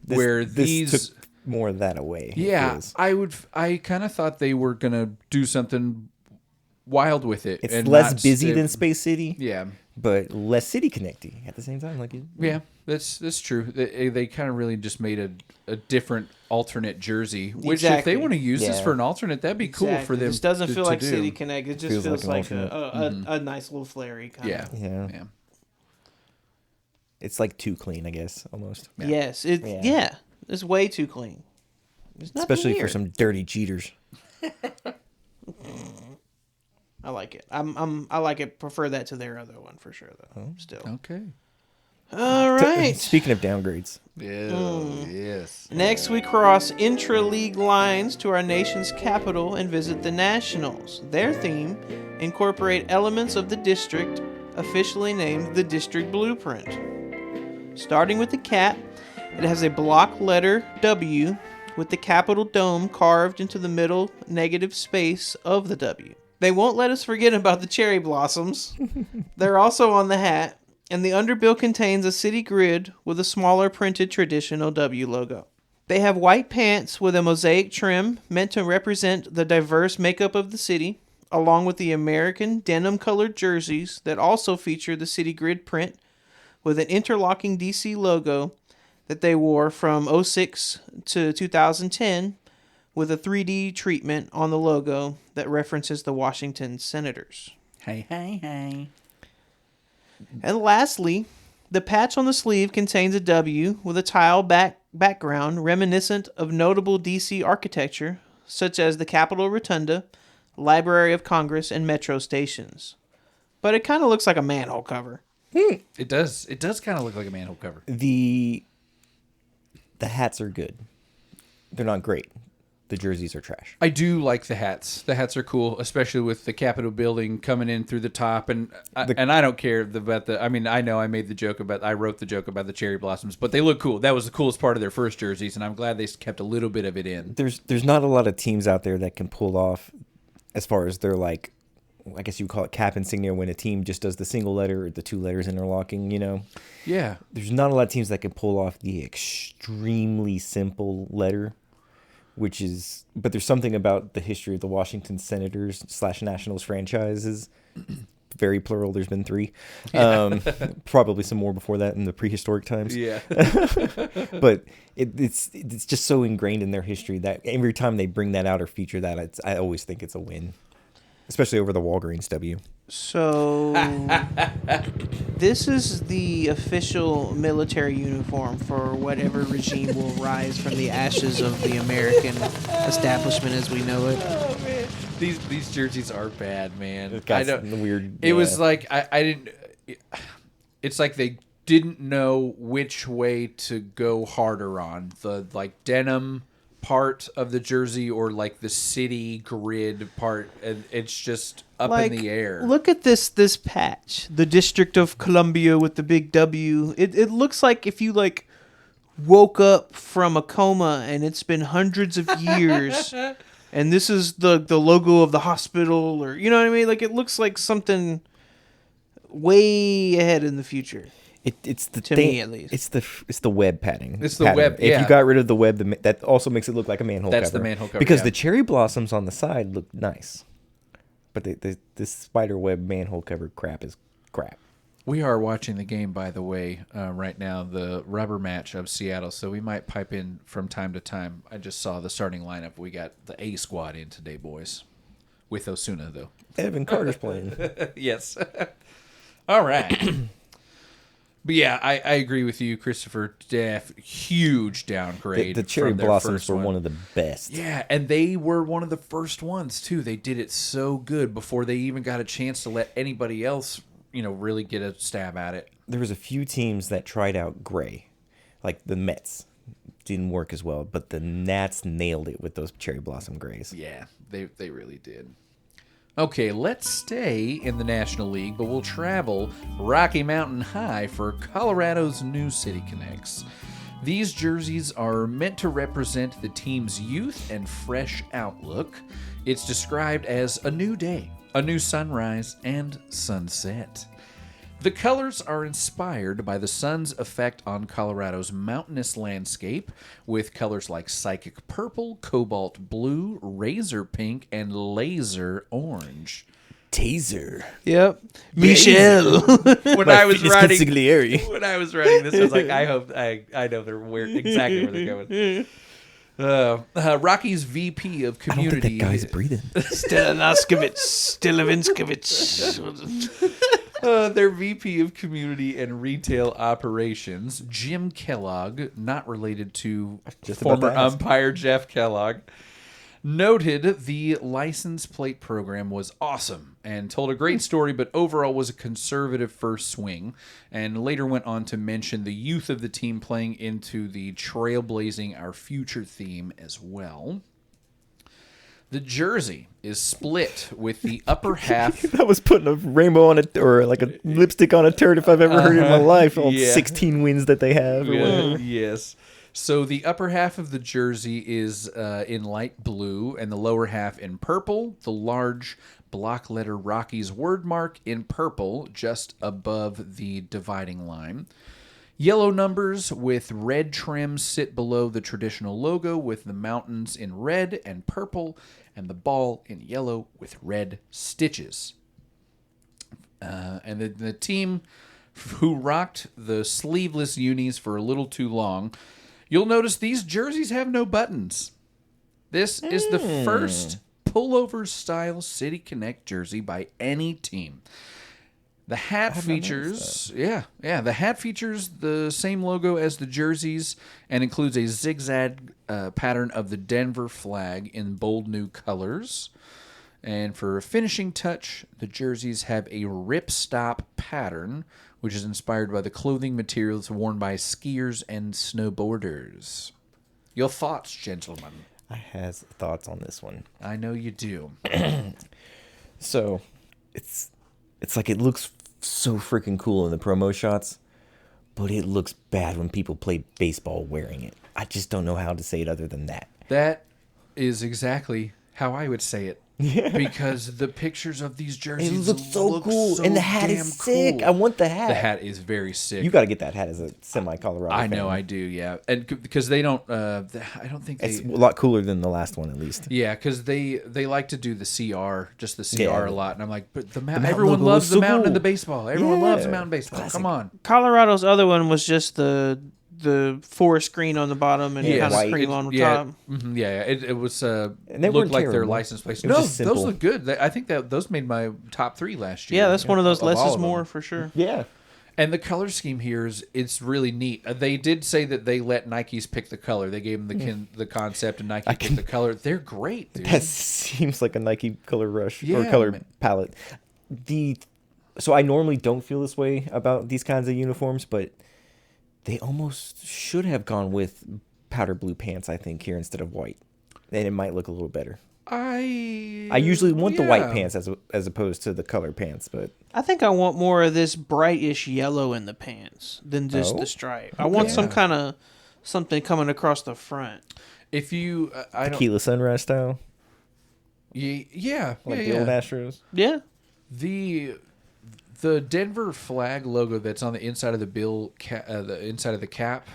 This took more of that away. Yeah, I kind of thought they were gonna do something wild with it. It's less busy than Space City. Yeah, but less City Connecty at the same time. Yeah, that's true. They kind of really just made a different alternate jersey. Which if they want to use this for an alternate, that'd be cool for them. This doesn't feel like do. City Connect. It just feels like a nice little flary kind of. Yeah. It's like too clean, I guess, almost. Yeah. Yes. It's way too clean. Especially for some dirty cheaters. I like it. I like it. Prefer that to their other one for sure, though. Oh. Still. Okay. All right. Speaking of downgrades. Yes. Next, we cross intra-league lines to our nation's capital and visit the Nationals. Their theme incorporate elements of the district, officially named the District Blueprint. Starting with the cap, it has a block letter W with the Capitol dome carved into the middle negative space of the W. They won't let us forget about the cherry blossoms. They're also on the hat, and the underbill contains a city grid with a smaller printed traditional W logo. They have white pants with a mosaic trim meant to represent the diverse makeup of the city, along with the American denim-colored jerseys that also feature the city grid print with an interlocking DC logo that they wore from 2006 to 2010 with a 3D treatment on the logo that references the Washington Senators. Hey. And lastly, the patch on the sleeve contains a W with a tile background reminiscent of notable DC architecture, such as the Capitol Rotunda, Library of Congress, and metro stations. But it kind of looks like a manhole cover. It does. It does kind of look like a manhole cover. The hats are good. They're not great. The jerseys are trash. I do like the hats. The hats are cool, especially with the Capitol building coming in through the top. And I don't care about the. I mean, I know I made the joke about. I wrote the joke about the cherry blossoms, but they look cool. That was the coolest part of their first jerseys, and I'm glad they kept a little bit of it in. There's not a lot of teams out there that can pull off, as far as their like, I guess you would call it cap insignia, when a team just does the single letter or the two letters interlocking. Yeah. There's not a lot of teams that can pull off the extremely simple letter. But there's something about the history of the Washington Senators / Nationals franchises. Very plural. There's been 3. Probably some more before that in the prehistoric times. Yeah. But it's just so ingrained in their history that every time they bring that out or feature that, I always think it's a win. Especially over the Walgreens W. So, this is the official military uniform for whatever regime will rise from the ashes of the American establishment as we know it. Oh, man. These jerseys are bad, man. It's got some weird. It was like I didn't. It's like they didn't know which way to go harder on the like denim part of the jersey or like the city grid part, and it's just up in the air. Look at this patch, the District of Columbia with the big W. It looks like if you like woke up from a coma and it's been hundreds of years and this is the logo of the hospital, or you know what I mean? Like it looks like something way ahead in the future. It's the to me at least. It's the web padding. It's the web. If you got rid of the web, that also makes it look like a manhole cover. That's the manhole cover. Because the cherry blossoms on the side look nice, but this spider web manhole cover crap is crap. We are watching the game, by the way, right now, the rubber match of Seattle. So we might pipe in from time to time. I just saw the starting lineup. We got the A squad in today, boys, with Osuna though. Evan Carter's playing. Yes. All right. But yeah, I agree with you, Christopher. Huge downgrade. The cherry blossoms were one of the best. Yeah, and they were one of the first ones too. They did it so good before they even got a chance to let anybody else, really get a stab at it. There was a few teams that tried out gray, like the Mets. Didn't work as well, but the Nats nailed it with those cherry blossom grays. Yeah, they really did. Okay, let's stay in the National League, but we'll travel Rocky Mountain High for Colorado's new City Connects. These jerseys are meant to represent the team's youth and fresh outlook. It's described as a new day, a new sunrise, and sunset. The colors are inspired by the sun's effect on Colorado's mountainous landscape, with colors like psychic purple, cobalt blue, razor pink, and laser orange. Taser. Yep. Michelle. When I was writing this, I was like, I hope I know exactly where they're going. Rocky's VP of Community. I don't think that guy's breathing. Stilanovskevich. Their VP of Community and Retail Operations, Jim Kellogg, not related to former umpire Jeff Kellogg, noted the license plate program was awesome and told a great story, but overall was a conservative first swing, and later went on to mention the youth of the team playing into the Trailblazing Our Future theme as well. The jersey is split with the upper half. That was putting a rainbow on it, or like a lipstick on a turd if I've ever heard it in my life. All 16 wins that they have. Yes. So the upper half of the jersey is in light blue and the lower half in purple. The large block letter Rockies word mark in purple just above the dividing line. Yellow numbers with red trim sit below the traditional logo, with the mountains in red and purple and the ball in yellow with red stitches. And the team who rocked the sleeveless unis for a little too long, you'll notice these jerseys have no buttons. This is the first pullover style City Connect jersey by any team. The hat features, the hat features the same logo as the jerseys and includes a zigzag pattern of the Denver flag in bold new colors. And for a finishing touch, the jerseys have a ripstop pattern, which is inspired by the clothing materials worn by skiers and snowboarders. Your thoughts, gentlemen? has thoughts on this one. I know you do. So, it's like it looks so freaking cool in the promo shots, but it looks bad when people play baseball wearing it. I just don't know how to say it other than that. That is exactly how I would say it. Yeah. Because the pictures of these jerseys look so cool. And the hat is sick. Cool. I want the hat. The hat is very sick. You got to get that hat as a semi-Colorado I fan. know, I do, yeah. And because they don't, I don't think it's a lot cooler than the last one, at least. Yeah, because they like to do the CR, just the CR a lot. And I'm like, but the mountain, mountain everyone loves the so mountain cool. in the baseball. Everyone loves the mountain baseball. Classic. Come on. Colorado's other one was just the forest screen on the bottom and kind of screen on the top. Mm-hmm, yeah, it was and they looked like terrible. their license plates. It was No, just those simple. look good. I think that those made my top 3 last year. Yeah, that's one of those less all is of more them. for sure. Yeah. And the color scheme here it's really neat. They did say that they let Nikes pick the color. They gave them the concept, and Nike picked the color. They're great, dude. That seems like a Nike color rush or Yeah, color man. palette. So I normally don't feel this way about these kinds of uniforms, but they almost should have gone with powder blue pants, I think, here instead of white. And it might look a little better. I usually want the white pants as opposed to the color pants, but I think I want more of this brightish yellow in the pants than just the stripe. I want some kind of something coming across the front. If you, Tequila sunrise style, yeah, like the old Astros. Yeah. The Denver flag logo that's on the inside of the inside of the cap,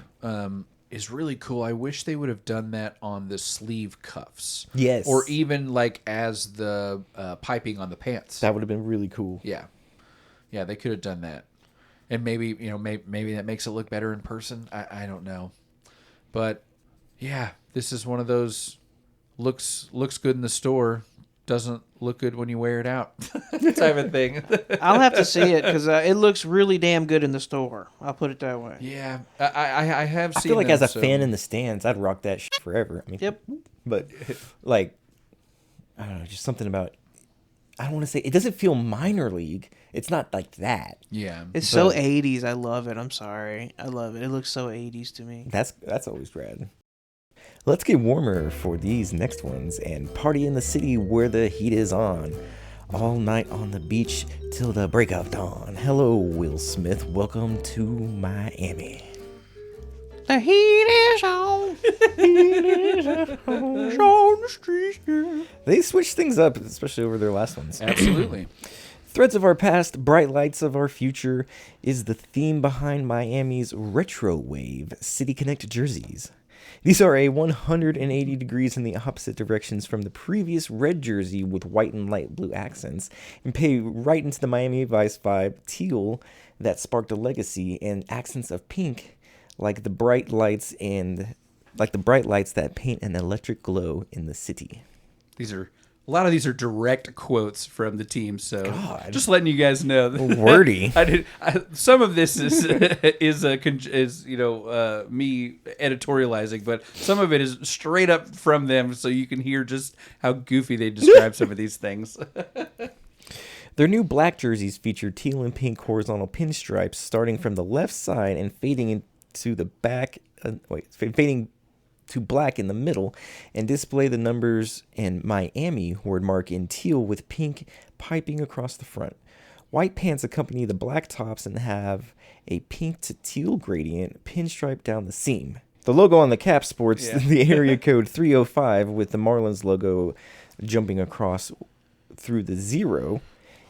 is really cool. I wish they would have done that on the sleeve cuffs. Yes. Or even like as the piping on the pants. That would have been really cool. Yeah. Yeah, they could have done that. And maybe, maybe that makes it look better in person. I don't know. But yeah, this is one of those looks good in the store, doesn't look good when you wear it out type of thing. I'll have to see it because it looks really damn good in the store. I'll put it that way. Yeah, I have seen. I feel like them, as a fan in the stands, I'd rock that shit forever. I mean, Yep. But like, I don't know, just something about. I don't want to say it doesn't feel minor league. It's not like that. Yeah, it's so 80s. I love it. I'm sorry, I love it. It looks so 80s to me. That's always rad. Let's get warmer for these next ones and party in the city where the heat is on. All night on the beach till the break of dawn. Hello, Will Smith. Welcome to Miami. The heat is on. Heat is on the streets. They switched things up, especially over their last ones. absolutely. Threads of our past, bright lights of our future is the theme behind Miami's Retro Wave City Connect jerseys. These are a 180 degrees in the opposite directions from the previous red jersey with white and light blue accents, and pay right into the Miami Vice vibe teal that sparked a legacy, and accents of pink like the bright lights that paint an electric glow in the city. A lot of these are direct quotes from the team, so God. just letting you guys know. Wordy. Some of this is me editorializing, but some of it is straight up from them, so you can hear just how goofy they describe some of these things. Their new black jerseys feature teal and pink horizontal pinstripes starting from the left side and fading into the back. Fading to black in the middle, and display the numbers and Miami wordmark in teal with pink piping across the front. White pants accompany the black tops and have a pink to teal gradient pinstripe down the seam. The logo on the cap sports the area code 305 with the Marlins logo jumping across through the 0.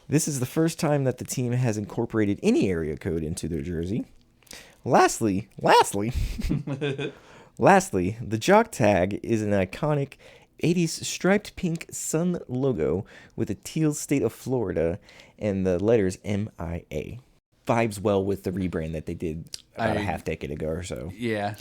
This is the first time that the team has incorporated any area code into their jersey. Lastly, the jock tag is an iconic 80s striped pink sun logo with a teal state of Florida and the letters MIA. Vibes well with the rebrand that they did about a half decade ago or so. Yeah.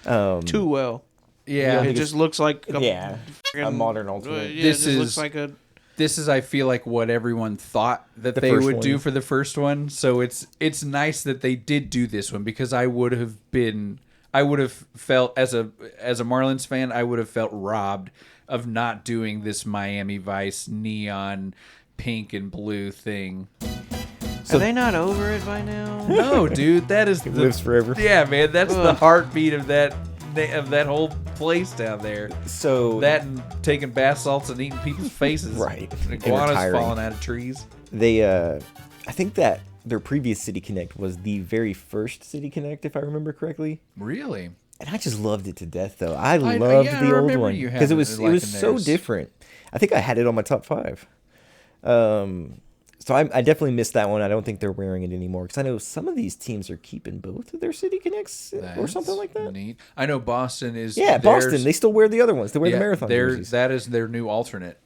Too well. Yeah. It just looks like a modern alternate. This is, I feel like, what everyone thought that they would do for the first one. So it's nice that they did do this one, because I would have felt as a Marlins fan, I would have felt robbed of not doing this Miami Vice neon pink and blue thing. Are they not over it by now? No, dude, that is It lives forever. Yeah, man, that's the heartbeat of that of that whole place down there. So that and taking bath salts and eating people's faces. Right. And iguanas falling out of trees. They, I think that their previous City Connect was the very first City Connect, if I remember correctly. Really? And I just loved it to death, though. I loved the old one because it was so different. I think I had it on my top 5. So I definitely missed that one. I don't think they're wearing it anymore because I know some of these teams are keeping both of their City Connects or something like that. Neat. I know Boston is. Yeah, Boston. They still wear the other ones. They wear the marathon jerseys. That is their new alternate.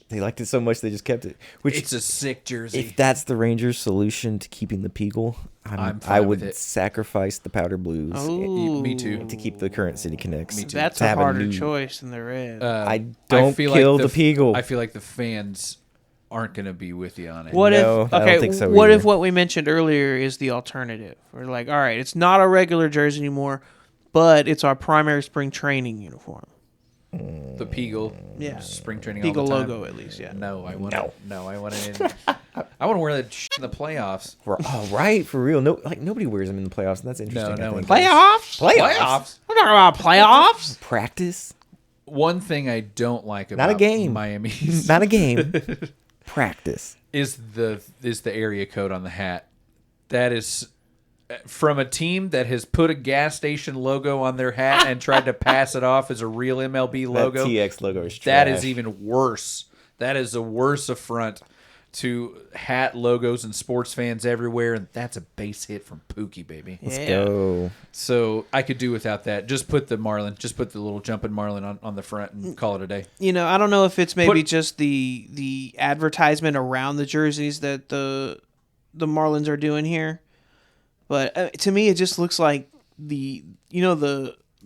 They liked it so much they just kept it. Which it's a sick jersey. If that's the Rangers' solution to keeping the Peagle, I would sacrifice the powder blues. Oh, me too. To keep the current City Connects. Me too. That's a harder choice than the red. I don't kill the Peagle. I feel like the fans aren't going to be with you on it. What I don't think so what either. if what we mentioned earlier is the alternative? We're like, all right, it's not a regular jersey anymore, but it's our primary spring training uniform. The Peagle, spring training. Peagle all the time. logo, at least, yeah. No, I want it in. I want to wear that in the playoffs. Oh, right, for real. No, like nobody wears them in the playoffs. And that's interesting. No, playoffs. Playoffs. We're talking about playoffs. Practice. One thing I don't like about not a game. Miami's not a game. Practice is the area code on the hat. That is from a team that has put a gas station logo on their hat and tried to pass it off as a real MLB logo. That TX logo is trash. That is even worse. That is a worse affront to hat logos and sports fans everywhere, and that's a base hit from Pookie, baby. Let's go. So I could do without that. Just put the Marlin, just put the little jumping Marlin on the front and call it a day. You know, I don't know if it's maybe just the advertisement around the jerseys that the Marlins are doing here. But to me, it just looks like the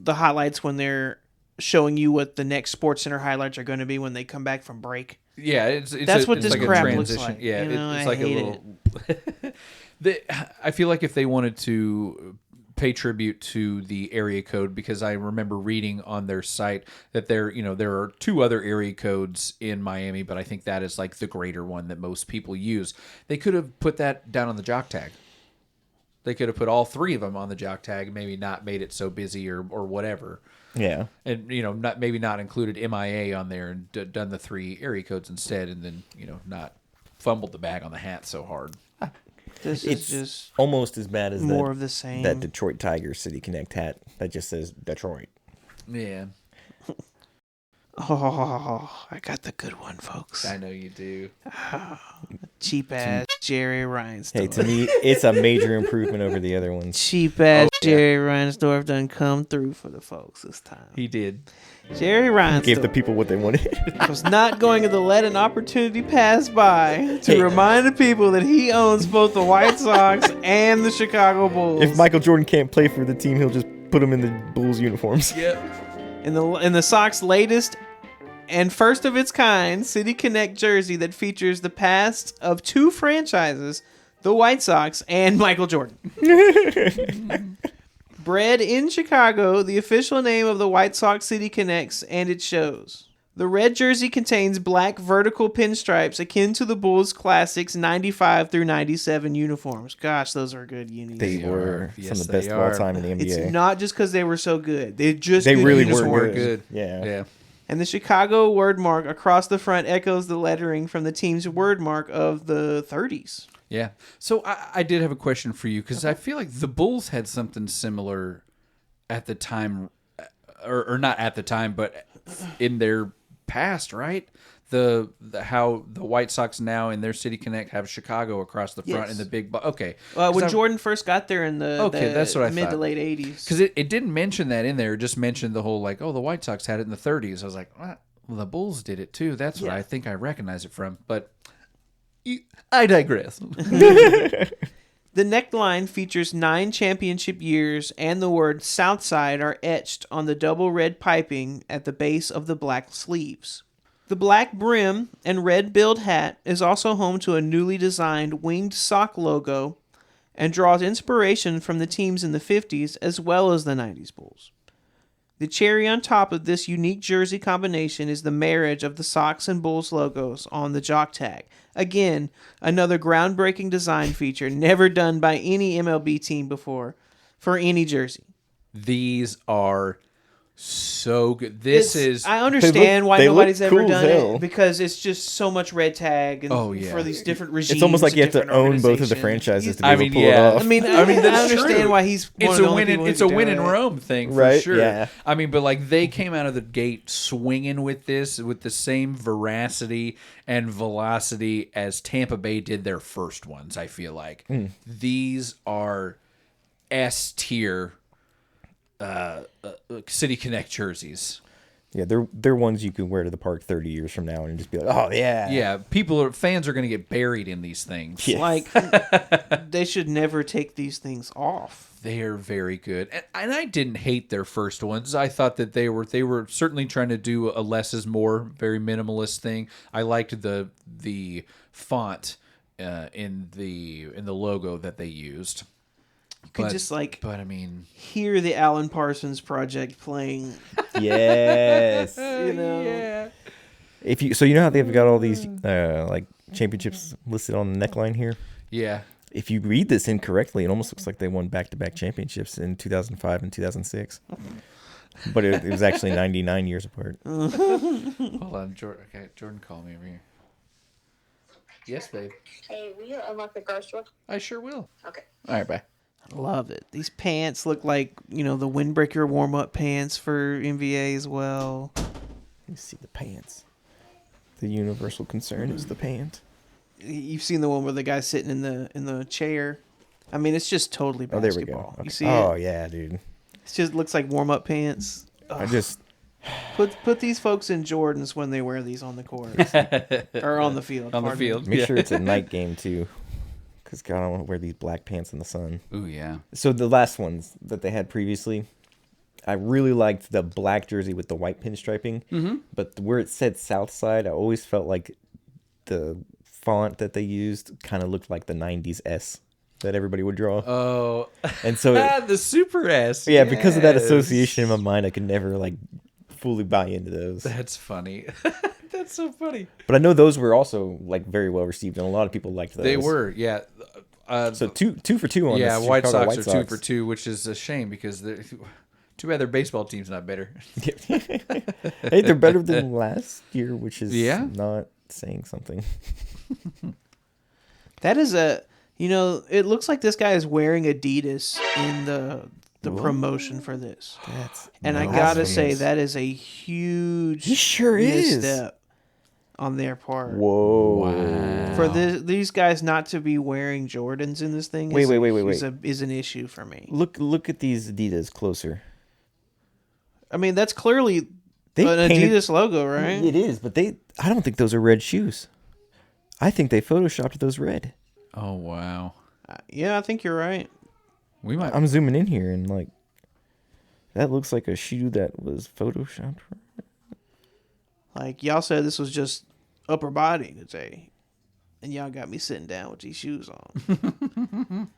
highlights when they're showing you what the next Sports Center highlights are going to be when they come back from break. Yeah, that's what this like crap looks like. Yeah, it's like a little. I feel like if they wanted to pay tribute to the area code, because I remember reading on their site that there are 2 other area codes in Miami, but I think that is like the greater one that most people use. They could have put that down on the jock tag. They could have put all 3 of them on the jock tag, maybe not made it so busy or whatever. Yeah. And, maybe not included MIA on there and done the 3 area codes instead, and then, not fumbled the bag on the hat so hard. This is just almost as bad as more of the same. That Detroit Tigers City Connect hat that just says Detroit. Yeah. Oh, I got the good one, folks. I know you do. Cheap ass Jerry Reinsdorf. Hey, to me, it's a major improvement over the other ones. Cheap ass Jerry Reinsdorf done come through for the folks this time. He did. Jerry Reinsdorf Gave the people what they wanted. was not going to let an opportunity pass by to remind the people that he owns both the White Sox and the Chicago Bulls. If Michael Jordan can't play for the team, he'll just put him in the Bulls uniforms. Yep. In the Sox latest and first of its kind City Connect jersey that features the past of 2 franchises, the White Sox and Michael Jordan. Bred in Chicago, the official name of the White Sox City Connects, and it shows. The red jersey contains black vertical pinstripes akin to the Bulls Classics 95 through 97 uniforms. Gosh, those are good unis. They were some of the best of all time in the NBA. It's not just because they were so good. They really were good. Yeah. And the Chicago wordmark across the front echoes the lettering from the team's wordmark of the 30s. Yeah. So I did have a question for you, because I feel like the Bulls had something similar at the time, or not at the time, but in their past, right? The how the White Sox now in their City Connect have Chicago across the front in the big. Okay. When Jordan first got there in the that's what I mid thought. to late 80s. Because it didn't mention that in there. It just mentioned the whole the White Sox had it in the 30s. I was like, well, the Bulls did it too. That's what I think I recognize it from. But I digress. The neckline features 9 championship years, and the word Southside are etched on the double red piping at the base of the black sleeves. The black brim and red billed hat is also home to a newly designed winged sock logo and draws inspiration from the teams in the 50s as well as the 90s Bulls. The cherry on top of this unique jersey combination is the marriage of the Sox and Bulls logos on the jock tag. Again, another groundbreaking design feature never done by any MLB team before for any jersey. These are So good. This is. I understand why they look nobody's ever cool as done hell. it because it's just so much red tag and for these different regimes. It's almost like you have to different own both of the organizations. franchises to be able to pull it off. I mean, that's understand true. why he's. It's a win in Rome thing for Right, sure. yeah. I mean, but like they came out of the gate swinging with this with the same veracity and velocity as Tampa Bay did their first ones. I feel like these are S tier City Connect jerseys. Yeah, they're ones you can wear to the park 30 years from now and just be like, oh yeah, Yeah, fans are going to get buried in these things. Yes. Like they should never take these things off. They are very good, and I didn't hate their first ones. I thought that they were certainly trying to do a less is more, very minimalist thing. I liked the font in the logo that they used. You could just but I mean, hear the Alan Parsons Project playing. yes. You know, yeah. If you you know how they've got all these like championships listed on the neckline here. Yeah. If you read this incorrectly, it almost looks like they won back-to-back championships in 2005 and 2006. But it was actually 99 years apart. Hold on, Jordan. Okay, Jordan, call me over here. Yes, babe. Hey, will you unlock the garage door? I sure will. Okay. All right, bye. I love it. These pants look like the windbreaker warm-up pants for NBA as well. You see the pants. The universal concern is the pant. You've seen the one where the guy's sitting in the chair. I mean, it's just totally Oh, basketball. there we go. Okay. You see Oh it? yeah, dude. It just looks like warm-up pants. I just Put these folks in Jordans when they wear these on the court or on the field. On the pardon me. field. make sure it's a night game too, because God, I don't want to wear these black pants in the sun. Ooh, yeah. So the last ones that they had previously, I really liked the black jersey with the white pinstriping. Mm-hmm. But where it said Southside, I always felt like the font that they used kind of looked like the 90s S that everybody would draw. Oh. And so the Super S. yeah, because of that yes. association in my mind, I could never like fully buy into those. That's funny. That's so funny. But I know those were also like very well received, and a lot of people liked those. They were, yeah. So two for two on yeah, this White Chicago Sox White are Sox. 2 for 2, which is a shame because they're too bad their baseball team's not better. Hey, they're better than last year, which is not saying something. That is it looks like this guy is wearing Adidas in the promotion for this. I gotta say that is a huge He sure is. misstep on their part. Whoa. Wow. For these guys not to be wearing Jordans in this thing Wait. is an issue for me. Look at these Adidas closer. I mean, that's clearly an painted- Adidas logo, right? It is, but I don't think those are red shoes. I think they photoshopped those red. Oh, wow. Yeah, I think you're right. We might. I'm zooming in here and like that looks like a shoe that was photoshopped. Like y'all said this was just upper body today, and y'all got me sitting down with these shoes on.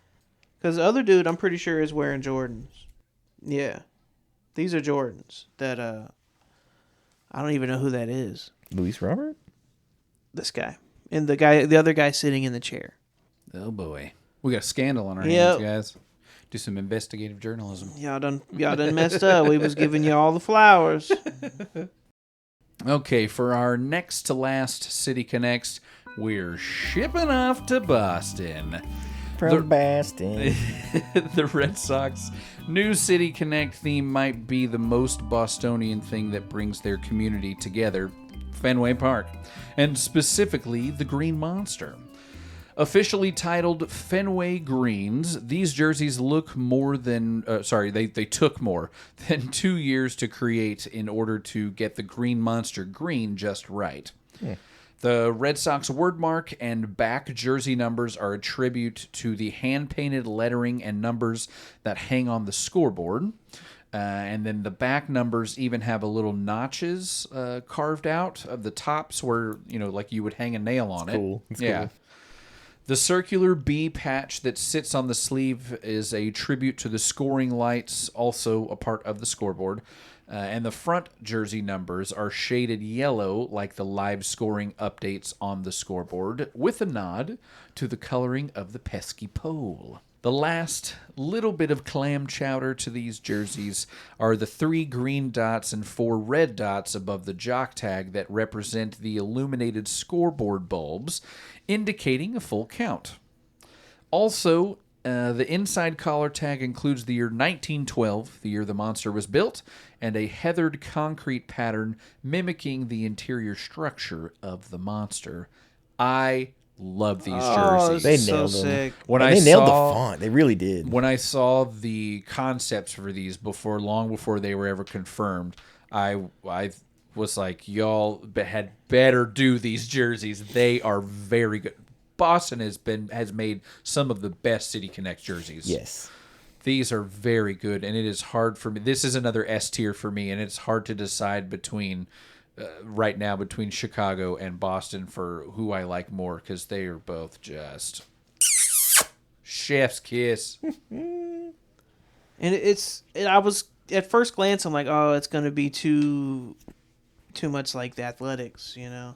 Because the other dude, I'm pretty sure, is wearing Jordans. Yeah, these are Jordans that I don't even know who that is. Luis Robert? This guy and the other guy sitting in the chair. Oh, boy. We got a scandal on our Yep. hands, guys. Do some investigative journalism. Y'all done messed up. We was giving you all the flowers. Okay, for our next to last City Connects, we're shipping off to Boston. From Boston. The Red Sox new City Connect theme might be the most Bostonian thing that brings their community together, Fenway Park, and specifically the Green Monster. Officially titled Fenway Greens, these jerseys look more than they took more than 2 years to create in order to get the Green Monster green just right. The Red Sox wordmark and back jersey numbers are a tribute to the hand-painted lettering and numbers that hang on the scoreboard. And then the back numbers even have a little notches carved out of the tops where, like you would hang a nail on it. Cool. It's yeah. cool. The circular B patch that sits on the sleeve is a tribute to the scoring lights, also a part of the scoreboard. And the front jersey numbers are shaded yellow like the live scoring updates on the scoreboard, with a nod to the coloring of the pesky pole. The last little bit of clam chowder to these jerseys are the 3 green dots and 4 red dots above the jock tag that represent the illuminated scoreboard bulbs, indicating a full count. Also, the inside collar tag includes the year 1912, the year the monster was built, and a heathered concrete pattern mimicking the interior structure of the monster. I love these jerseys. They so nailed them. sick. They nailed the font. They really did. When I saw the concepts for these long before they were ever confirmed, I was like, y'all had better do these jerseys. They are very good. Boston has made some of the best City Connect jerseys. Yes. These are very good, and it is hard for me. This is another S tier for me, and it's hard to decide between right now between Chicago and Boston for who I like more, because they are both just chef's kiss. And I was at first glance, I'm like, oh, it's gonna be too much like the Athletics, you know.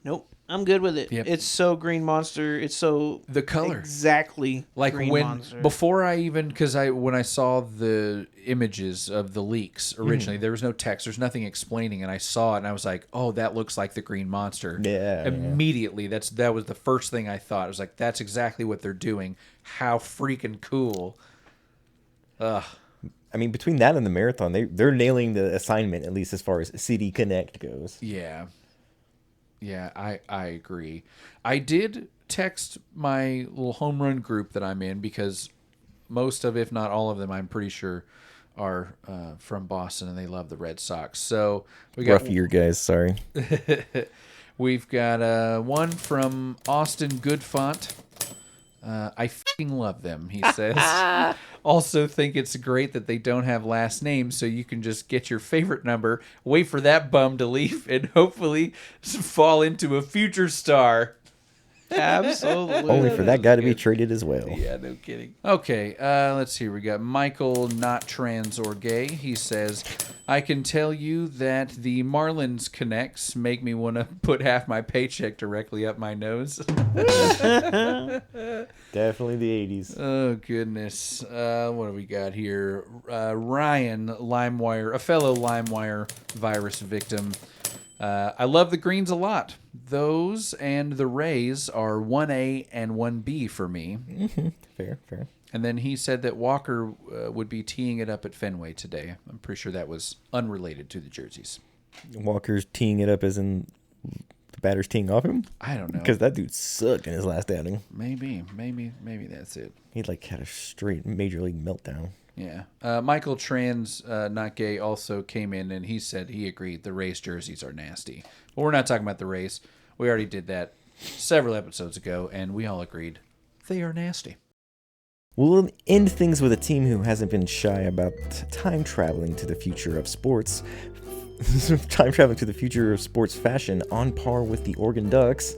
Nope, I'm good with it. Yep. It's so Green Monster. It's so The color exactly like Green when Monster. before I even when I saw the images of the leaks originally, there was no text, there's nothing explaining, and I saw it and I was like, oh, that looks like the Green Monster. Yeah. Immediately, that was the first thing I thought. I was like, that's exactly what they're doing. How freaking cool. Ugh. I mean, between that and the marathon, they're nailing the assignment, at least as far as City Connect goes. Yeah. Yeah, I agree. I did text my little home run group that I'm in, because most of, if not all of them, I'm pretty sure are from Boston, and they love the Red Sox. So we got Rough year, guys. Sorry. We've got one from Austin Goodfont. I f***ing love them, he says. Also think it's great that they don't have last names, so you can just get your favorite number, wait for that bum to leave, and hopefully fall into a future star. Absolutely. Only for that guy to be traded as well. Yeah, no kidding. Okay, let's see. We got Michael, not trans or gay. He says, I can tell you that the Marlins Connects make me want to put half my paycheck directly up my nose. Definitely the 80s. Oh, goodness. What do we got here? Ryan, LimeWire, a fellow LimeWire virus victim. I love the greens a lot. Those and the Rays are 1A and 1B for me. Mm-hmm. Fair. And then he said that Walker would be teeing it up at Fenway today. I'm pretty sure that was unrelated to the jerseys. Walker's teeing it up as in the batter's teeing off him? I don't know. Because that dude sucked in his last outing. Maybe that's it. He had a straight major league meltdown. Yeah. Michael Trans, not gay, also came in and he said he agreed the Rays jerseys are nasty. But we're not talking about the Rays. We already did that several episodes ago, and we all agreed they are nasty. We'll end things with a team who hasn't been shy about time traveling to the future of sports. Time traveling to the future of sports fashion on par with the Oregon Ducks,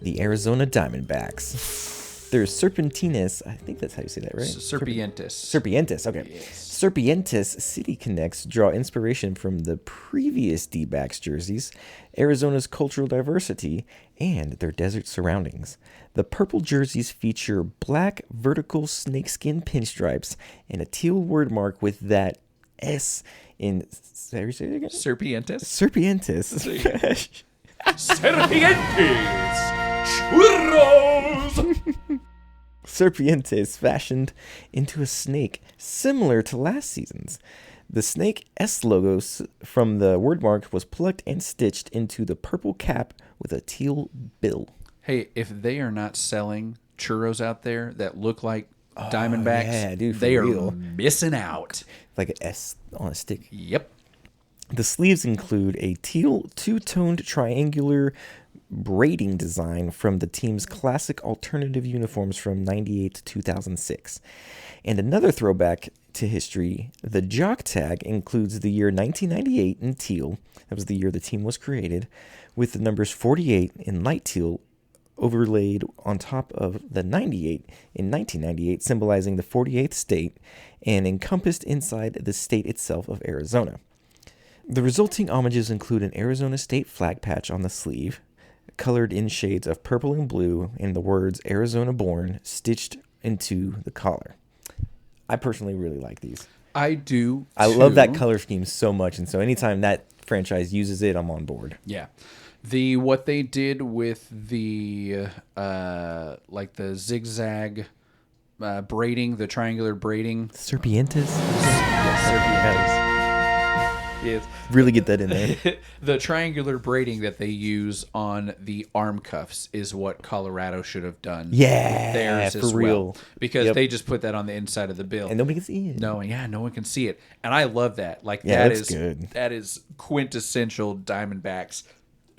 the Arizona Diamondbacks. There's Serpentines, I think that's how you say that, right? Serpientes, okay. Yes. Serpientes City Connects draw inspiration from the previous D-backs jerseys, Arizona's cultural diversity, and their desert surroundings. The purple jerseys feature black vertical snakeskin pinstripes and a teal word mark with that S in... Say it again? Serpientes. Serpientes. Serpientes! Churros! Serpientes fashioned into a snake similar to last season's. The snake S logo from the word mark was plucked and stitched into the purple cap with a teal bill. Hey, if they are not selling churros out there that look like Diamondbacks, yeah, dude, for they real. are missing out. Like an S on a stick. Yep. The sleeves include a teal two-toned triangular braiding design from the team's classic alternative uniforms from 98 to 2006. And another throwback to history, the jock tag includes the year 1998 in teal. That was the year the team was created, with the numbers 48 in light teal overlaid on top of the 98 in 1998, symbolizing the 48th state and encompassed inside the state itself of Arizona. The resulting homages include an Arizona state flag patch on the sleeve, colored in shades of purple and blue, and the words Arizona Born stitched into the collar. I personally really like these. I do. I love that color scheme so much, and so anytime that franchise uses it, I'm on board. Yeah. What they did with the like the zigzag braiding, the triangular braiding. Serpientes? Yes, Yes. Really get that in there. The triangular braiding that they use on the arm cuffs is what Colorado should have done. Yeah, theirs for as real. well, because they just put that on the inside of the bill, And nobody can see it. no one can see it, and I love that. Like Yeah, that that's is good. that is quintessential Diamondbacks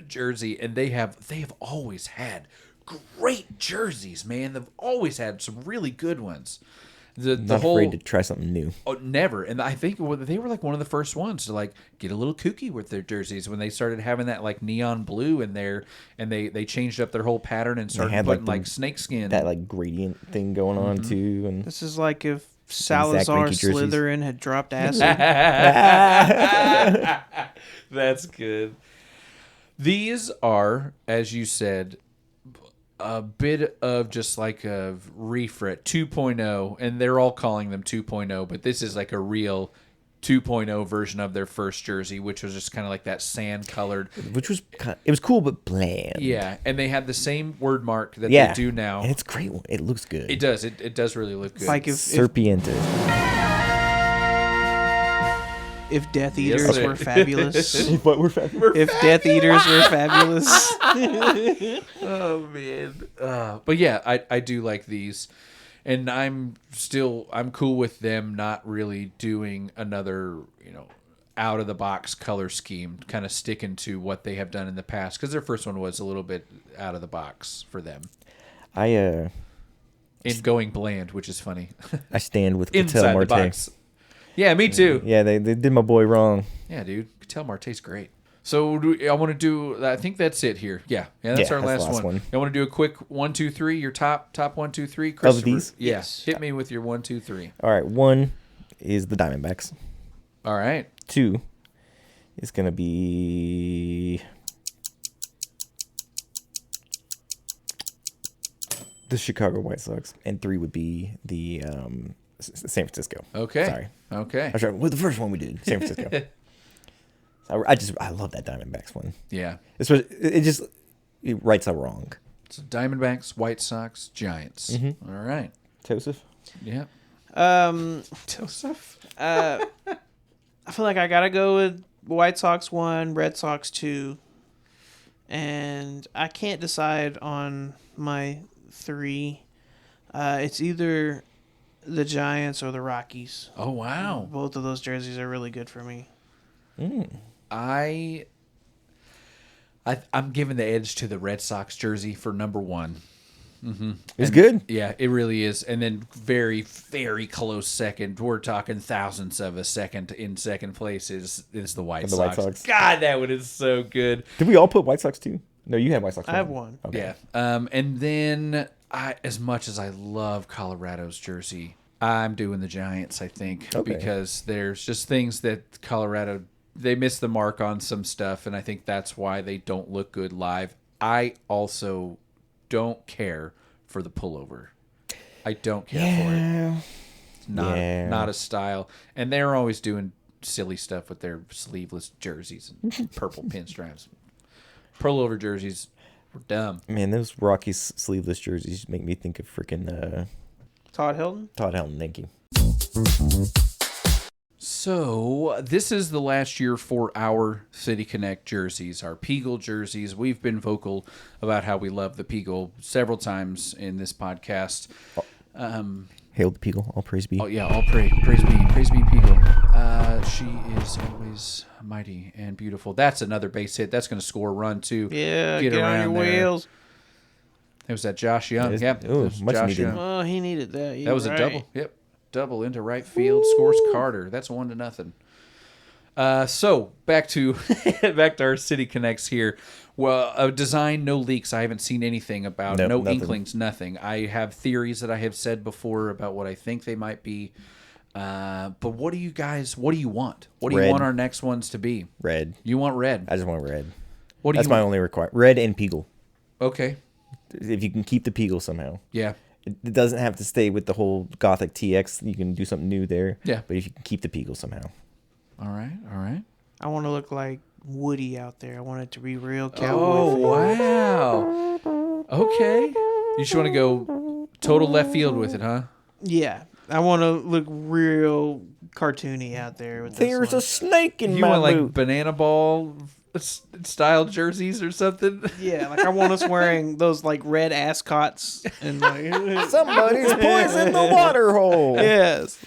jersey, and they have always had great jerseys, man. They've always had some really good ones. The Not whole afraid to try something new. never, and I think they were like one of the first ones to like get a little kooky with their jerseys when they started having that like neon blue in there, and they changed up their whole pattern and started putting like snakeskin, that like gradient thing going on too. And This is like if Salazar Greinke jerseys. Slytherin had dropped acid. That's good. These are, as you said, a bit of just like a refret 2.0, and they're all calling them 2.0, but this is like a real 2.0 version of their first jersey, which was just kind of like that sand colored, which was it was cool but bland. Yeah, and they had the same word mark that they do now, and it's great. It looks good. It does. It does really look good. Like if Serpientes. If Death Eaters were fabulous. What were fabulous? If Death Eaters were fabulous. Oh man. But yeah, I do like these, and I'm cool with them not really doing another out of the box color scheme, kind of sticking to what they have done in the past, because their first one was a little bit out of the box for them. In going bland, which is funny. I stand with Inside Cattell the Marte. box. Yeah, me too. Yeah, they did my boy wrong. Yeah, dude. Cattell Marte's great. So I want to do. I think that's it here. Yeah, that's our last one. I want to do a quick 1, 2, 3. Your top 1, 2, 3. Of these? Yes. Hit me with your 1, 2, 3. All right, 1 is the Diamondbacks. All right. 2 is gonna be the Chicago White Sox, and 3 would be the San Francisco. Okay. Sorry. Okay. Well, the first one we did, San Francisco. I love that Diamondbacks one. Yeah. It rights a wrong. So Diamondbacks, White Sox, Giants. Mm-hmm. All right. Joseph? Yeah. Joseph? I feel like I gotta go with White Sox 1, Red Sox 2, and I can't decide on my 3. It's either the Giants or the Rockies. Oh wow. Both of those jerseys are really good for me. I'm giving the edge to the Red Sox jersey for number 1. Mm-hmm. It's good. Yeah, it really is. And then very, very close second. We're talking thousandths of a second in second place is the White Sox. White Sox. God, that one is so good. Did we all put White Sox too? No, you had White Sox. I have 1. Okay. Yeah. And then as much as I love Colorado's jersey, I'm doing the Giants, I think, because there's just things that Colorado, they missed the mark on some stuff, and I think that's why they don't look good live. I also don't care for the pullover. I don't care for it. It's not a style. And they're always doing silly stuff with their sleeveless jerseys and purple pinstripes. Pullover jerseys were dumb. Man, those Rockies sleeveless jerseys make me think of freaking Todd Hilton? Todd Helton, thank you. So this is the last year for our City Connect jerseys, our Peagle jerseys. We've been vocal about how we love the Peagle several times in this podcast. Hail the Peagle, all praise be. Oh yeah, all praise be Peagle. She is always mighty and beautiful. That's another base hit. That's going to score a run too. Yeah, get on your there. wheels. It was that Josh Young. Yep. Much Josh needed. Young. Oh, he needed that. That was a double. Yep. Double into right field. Scores Carter. That's 1-0. So back to our City Connects here. Well, a design, no leaks. I haven't seen anything about. Nope, no nothing. inklings, nothing. I have theories that I have said before about what I think they might be. But what do you want? What do you Red. want our next ones to be? Red. You want red. I just want red. What do That's you my want? only requirement. Red and Peagle. Okay. If you can keep the Peagle somehow. Yeah. It doesn't have to stay with the whole Gothic TX. You can do something new there. Yeah. But if you can keep the Peagle somehow. All right. I want to look like Woody out there. I want it to be real cowboy. Oh, wow. Okay. You just want to go total left field with it, huh? Yeah. I want to look real cartoony out there with There's a this snake in You my want like boot. banana ball style jerseys or something? one. Yeah, like I want us wearing those like red ascots and like Somebody's poisoned the water hole. yes.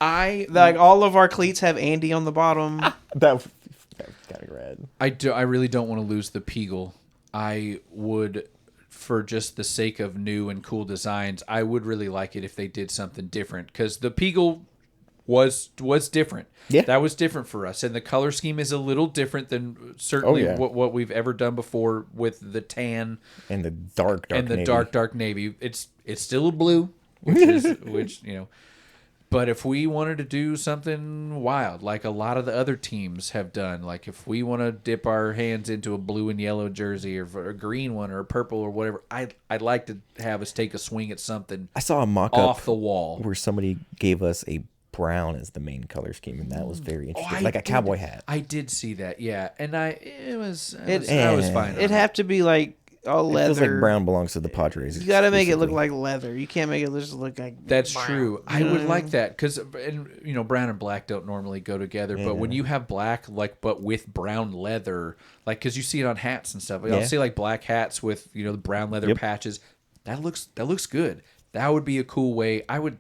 Like all of our cleats have Andy on the bottom. That's kind of rad. I really don't want to lose the Peagle. I would, for just the sake of new and cool designs, I would really like it if they did something different, because the Peagle was different. Yeah. That was different for us, and the color scheme is a little different than certainly what we've ever done before with the tan And the dark and navy. dark navy. It's still a blue, which But if we wanted to do something wild, like a lot of the other teams have done, like if we want to dip our hands into a blue and yellow jersey or a green one or a purple or whatever, I'd like to have us take a swing at something. I saw a mock-up off the wall where somebody gave us a brown as the main color scheme, and that was very interesting, like a cowboy hat. I did see that, yeah, and I was fine. It'd have to be like all It leather. feels like brown belongs to the Padres. You got to make it look like leather. You can't make it just look like. That's brown. true. I would like that because, brown and black don't normally go together. But when you have black, but with brown leather, like because you see it on hats and stuff. I'll see like black hats with the brown leather patches. That looks good. That would be a cool way. I would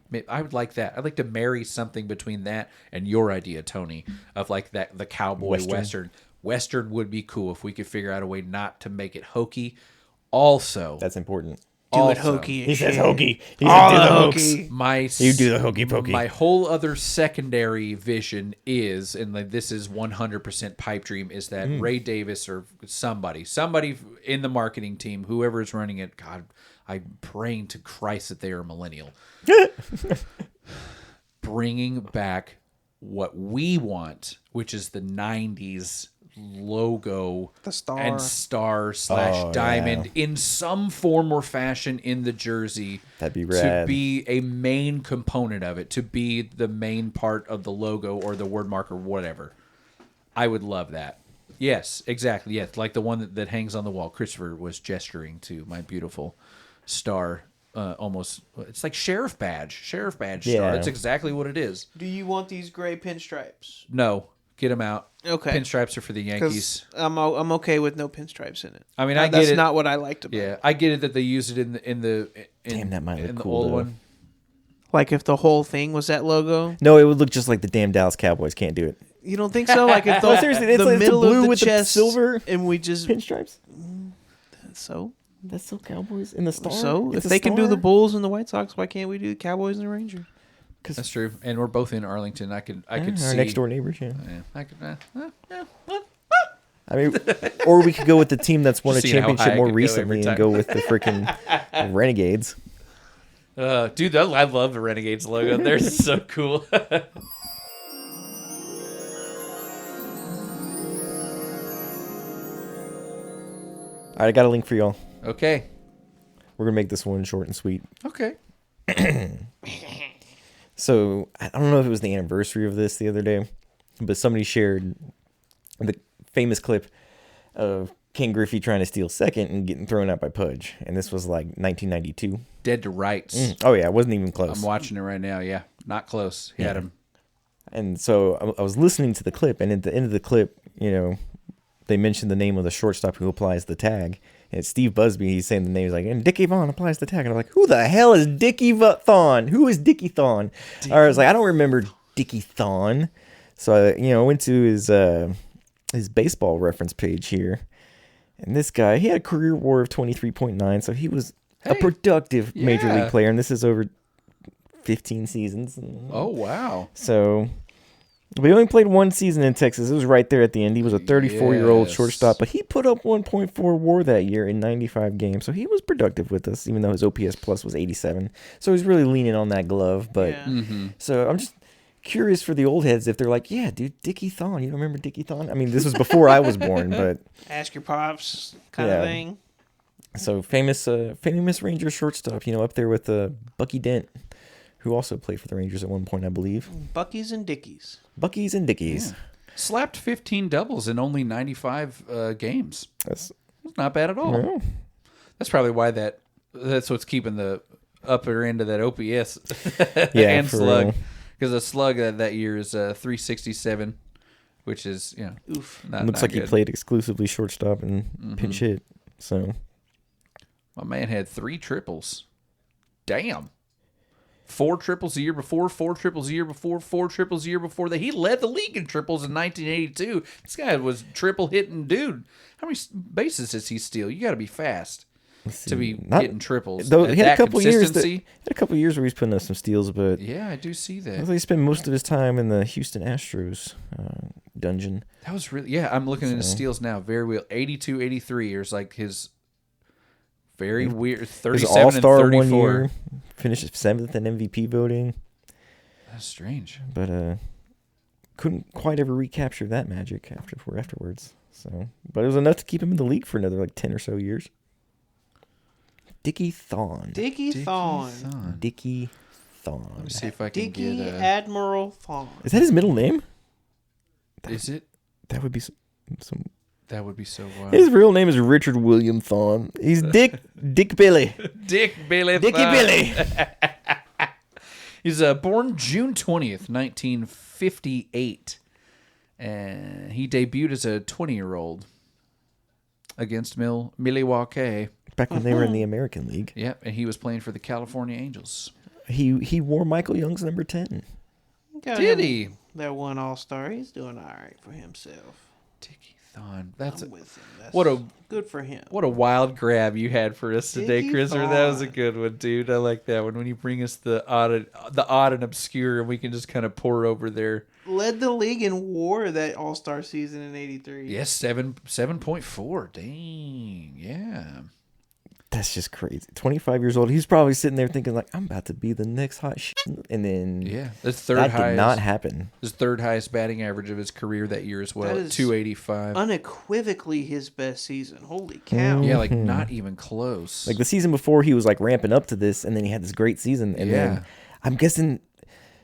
like that. I'd like to marry something between that and your idea, Tony, of like the cowboy western. Western would be cool if we could figure out a way not to make it hokey. Also, That's important. Do it hokey. He says hokey. He All says do the the hokes. hokey. You do the hokey pokey. My whole other secondary vision is, and like this is 100% pipe dream, is that Ray Davis or somebody in the marketing team, whoever is running it, God, I'm praying to Christ that they are a millennial, bringing back what we want, which is the 90s logo, The star. and star / diamond in some form or fashion in the jersey. That'd be To rad. be a main component of it, to be the main part of the logo or the word mark or whatever. I would love that. Yes, exactly. Yes, like the one that hangs on the wall. Christopher was gesturing to my beautiful star. Almost, it's like sheriff badge star. Yeah. It's exactly what it is. Do you want these gray pinstripes? No, get them out. Okay. Pinstripes are for the Yankees. I'm okay with no pinstripes in it. I mean, I get that's it. not what I liked about it. Yeah, I get it that they use it in Damn, that might look in the cool, old though. one. Like if the whole thing was that logo. No, it would look just like the damn Dallas Cowboys. Can't do it. You don't think so? Like if No, the, seriously, it's the like it's middle blue of the with the chest silver and we just Pinstripes. so That's still Cowboys in the star. so It's if a they can do the star? Bulls and the White Sox, why can't we do the Cowboys and the Rangers? That's true, and we're both in Arlington. I could our see next door neighbors. Yeah. Yeah, I could. I mean, or we could go with the team that's won a Just seeing how championship high I more could go recently every and go time. with the freaking Renegades. Dude, I love the Renegades logo. They're so cool. All right, I got a link for y'all. Okay. We're gonna make this one short and sweet. Okay. So I don't know if it was the anniversary of this the other day, but somebody shared the famous clip of Ken Griffey trying to steal second and getting thrown out by Pudge, and this was like 1992. Dead to Rights. Oh yeah, it wasn't even close. I'm watching it right now. Yeah, not close. He had him. And so I was listening to the clip, and at the end of the clip, they mentioned the name of the shortstop who applies the tag. And it's Steve Busby. He's saying the name. He's like, and Dickie Vaughn applies the tag. And I'm like, who the hell is Dickie Thon? Who is Dickie Thon? I was like, I don't remember Dickie Thon. So I went to his baseball reference page here, and this guy, he had a career WAR of 23.9. So he was a productive major league player, and this is over 15 seasons. Oh wow. So, but he only played one season in Texas. It was right there at the end. He was a 34-year-old shortstop, but he put up 1.4 WAR that year in 95 games. So he was productive with us, even though his OPS plus was 87. So he's really leaning on that glove. But so I'm just curious for the old heads if they're like, yeah, dude, Dickie Thon. You don't remember Dickie Thon? I mean, this was before I was born, but Ask your pops kind of thing. So famous Rangers shortstop, up there with Bucky Dent, who also played for the Rangers at one point, I believe. Bucky's and Dickies. Bucky's and Dickies. Yeah. Slapped 15 doubles in only 95 games. That's not bad at all. No. That's probably why that's what's keeping the upper end of that OPS and slug. Because the slug that year is 367, which is, oof. Looks like he played exclusively shortstop and pinch hit. So my man had 3 triples. Damn. 4 triples a year before, 4 triples a year before, 4 triples a year before that. He led the league in triples in 1982. This guy was triple hitting dude. How many bases does he steal? You got to be fast to be hitting triples. Though he had a couple years. Had a couple years where he's putting up some steals, but yeah, I do see that. He spent most of his time in the Houston Astros dungeon. That was really I'm looking at his steals now. Very well. 82, 83 is like his very weird. 37 all-star and 34. 1 year. Finished 7th in MVP voting. That's strange. But couldn't quite ever recapture that magic afterwards. So, but it was enough to keep him in the league for another 10 or so years. Dickie Thon. Dickie Thon. Let me see if I can Dickie get Admiral Thon. Is that his middle name? Is it? That would be some. That would be so wild. His real name is Richard William Thon. He's Dick Billy. Dickie Billy. He's born June 20th, 1958. And he debuted as a 20-year-old against Milwaukee. Back when they were in the American League. Yep, and he was playing for the California Angels. He wore Michael Young's number 10. Did he? That one All-Star. He's doing all right for himself. Dickie Thon. I'm with him. That's good for him. What a wild grab you had for us today, Dickie Christopher. Thon. That was a good one, dude. I like that one. When you bring us the odd and obscure, and we can just kind of pour over there. Led the league in WAR that All-Star season in '83. Yes, 7.4. Dang, yeah. That's just crazy. 25 years old. He's probably sitting there thinking I'm about to be the next hot shit. And then that's that did not happen. His third highest batting average of his career that year as well, at 285. Unequivocally his best season. Holy cow. Yeah, not even close. The season before, he was ramping up to this, and then he had this great season. And then I'm guessing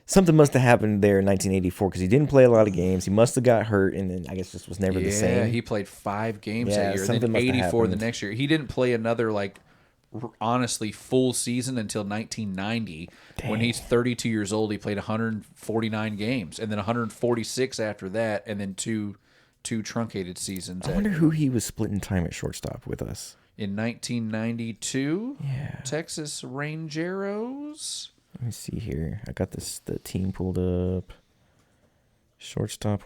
something must have happened there in 1984 because he didn't play a lot of games. He must have got hurt, and then I guess just was never the same. Yeah, he played 5 games that year. Then 84 the next year. He didn't play another honestly full season until 1990. Dang. When he's 32 years old. He played 149 games, and then 146 after that, and then two truncated seasons. I wonder who he was splitting time at shortstop with us. In 1992, Texas Rangeros. Let me see here. I got the team pulled up. Shortstop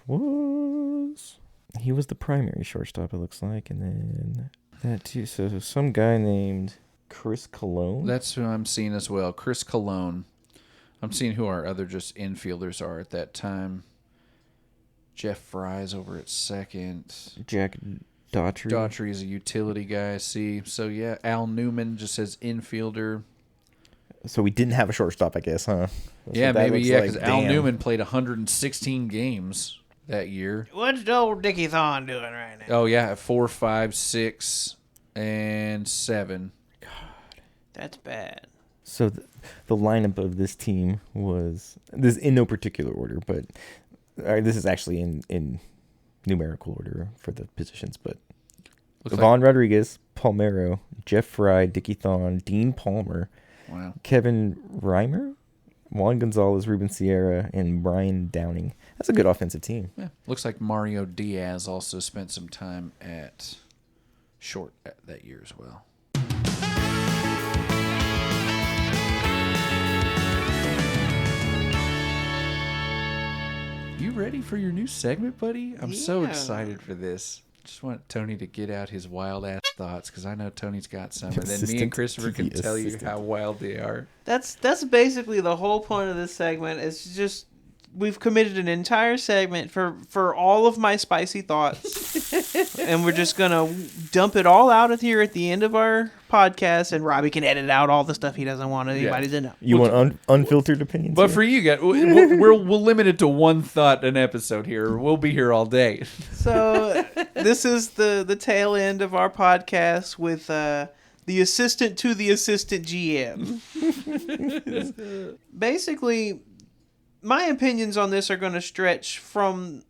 he was the primary shortstop, it looks like, and then that too. So some guy named Chris Colon. That's who I'm seeing as well. Chris Colon. I'm seeing who our other just infielders are at that time. Jeff Fry's over at second. Jack Daughtry. Daughtry is a utility guy, I see. So, yeah, Al Newman just says infielder. So we didn't have a shortstop, I guess, huh? Yeah, maybe, because Al Newman played 116 games that year. What's old Dickie Thon doing right now? Oh, yeah, 4, 5, 6, and 7. God, that's bad. So the lineup of this team was this in no particular order, but this is actually in numerical order for the positions. But Vaughn Rodriguez, Palmeiro, Jeff Fry, Dickie Thon, Dean Palmer, Kevin Reimer, Juan Gonzalez, Ruben Sierra, and Brian Downing. That's a good offensive team. Yeah, looks like Mario Diaz also spent some time at short that year as well. You ready for your new segment, buddy? I'm so excited for this. Just want Tony to get out his wild ass thoughts because I know Tony's got some, and then me and Christopher can tell you how wild they are. That's basically the whole point of this segment. It's just we've committed an entire segment for all of my spicy thoughts, and we're just gonna dump it all out of here at the end of our podcast, and Robbie can edit out all the stuff he doesn't want anybody to know. You want unfiltered opinions? But for you guys, we'll limit it to one thought an episode here. We'll be here all day. So this is the tail end of our podcast with the the assistant to the assistant GM. Basically, my opinions on this are going to stretch from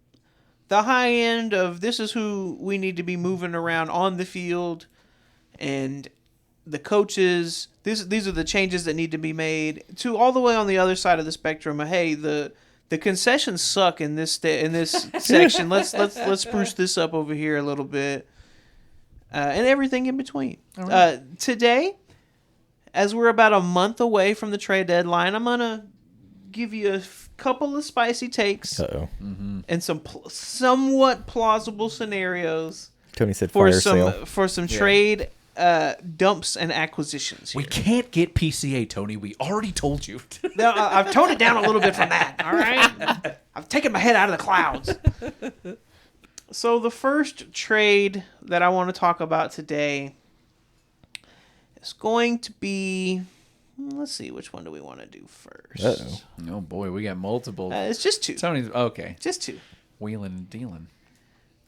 the high end of this is who we need to be moving around on the field, and the coaches, these are the changes that need to be made, to all the way on the other side of the spectrum of, hey, the concessions suck in this section. Let's spruce this up over here a little bit, and everything in between. Right. Today, as we're about a month away from the trade deadline, I'm gonna give you a couple of spicy takes and some somewhat plausible scenarios. Tony said fire sale. For some trade dumps and acquisitions here. We can't get PCA, Tony. We already told you. No, I've toned it down a little bit from that. All right, I've taken my head out of the clouds. So the first trade that I want to talk about today is going to be. Let's see, which one do we want to do first? Uh-oh. Oh boy, we got multiple. It's just two. Tony's okay. Just two. Wheeling and dealing.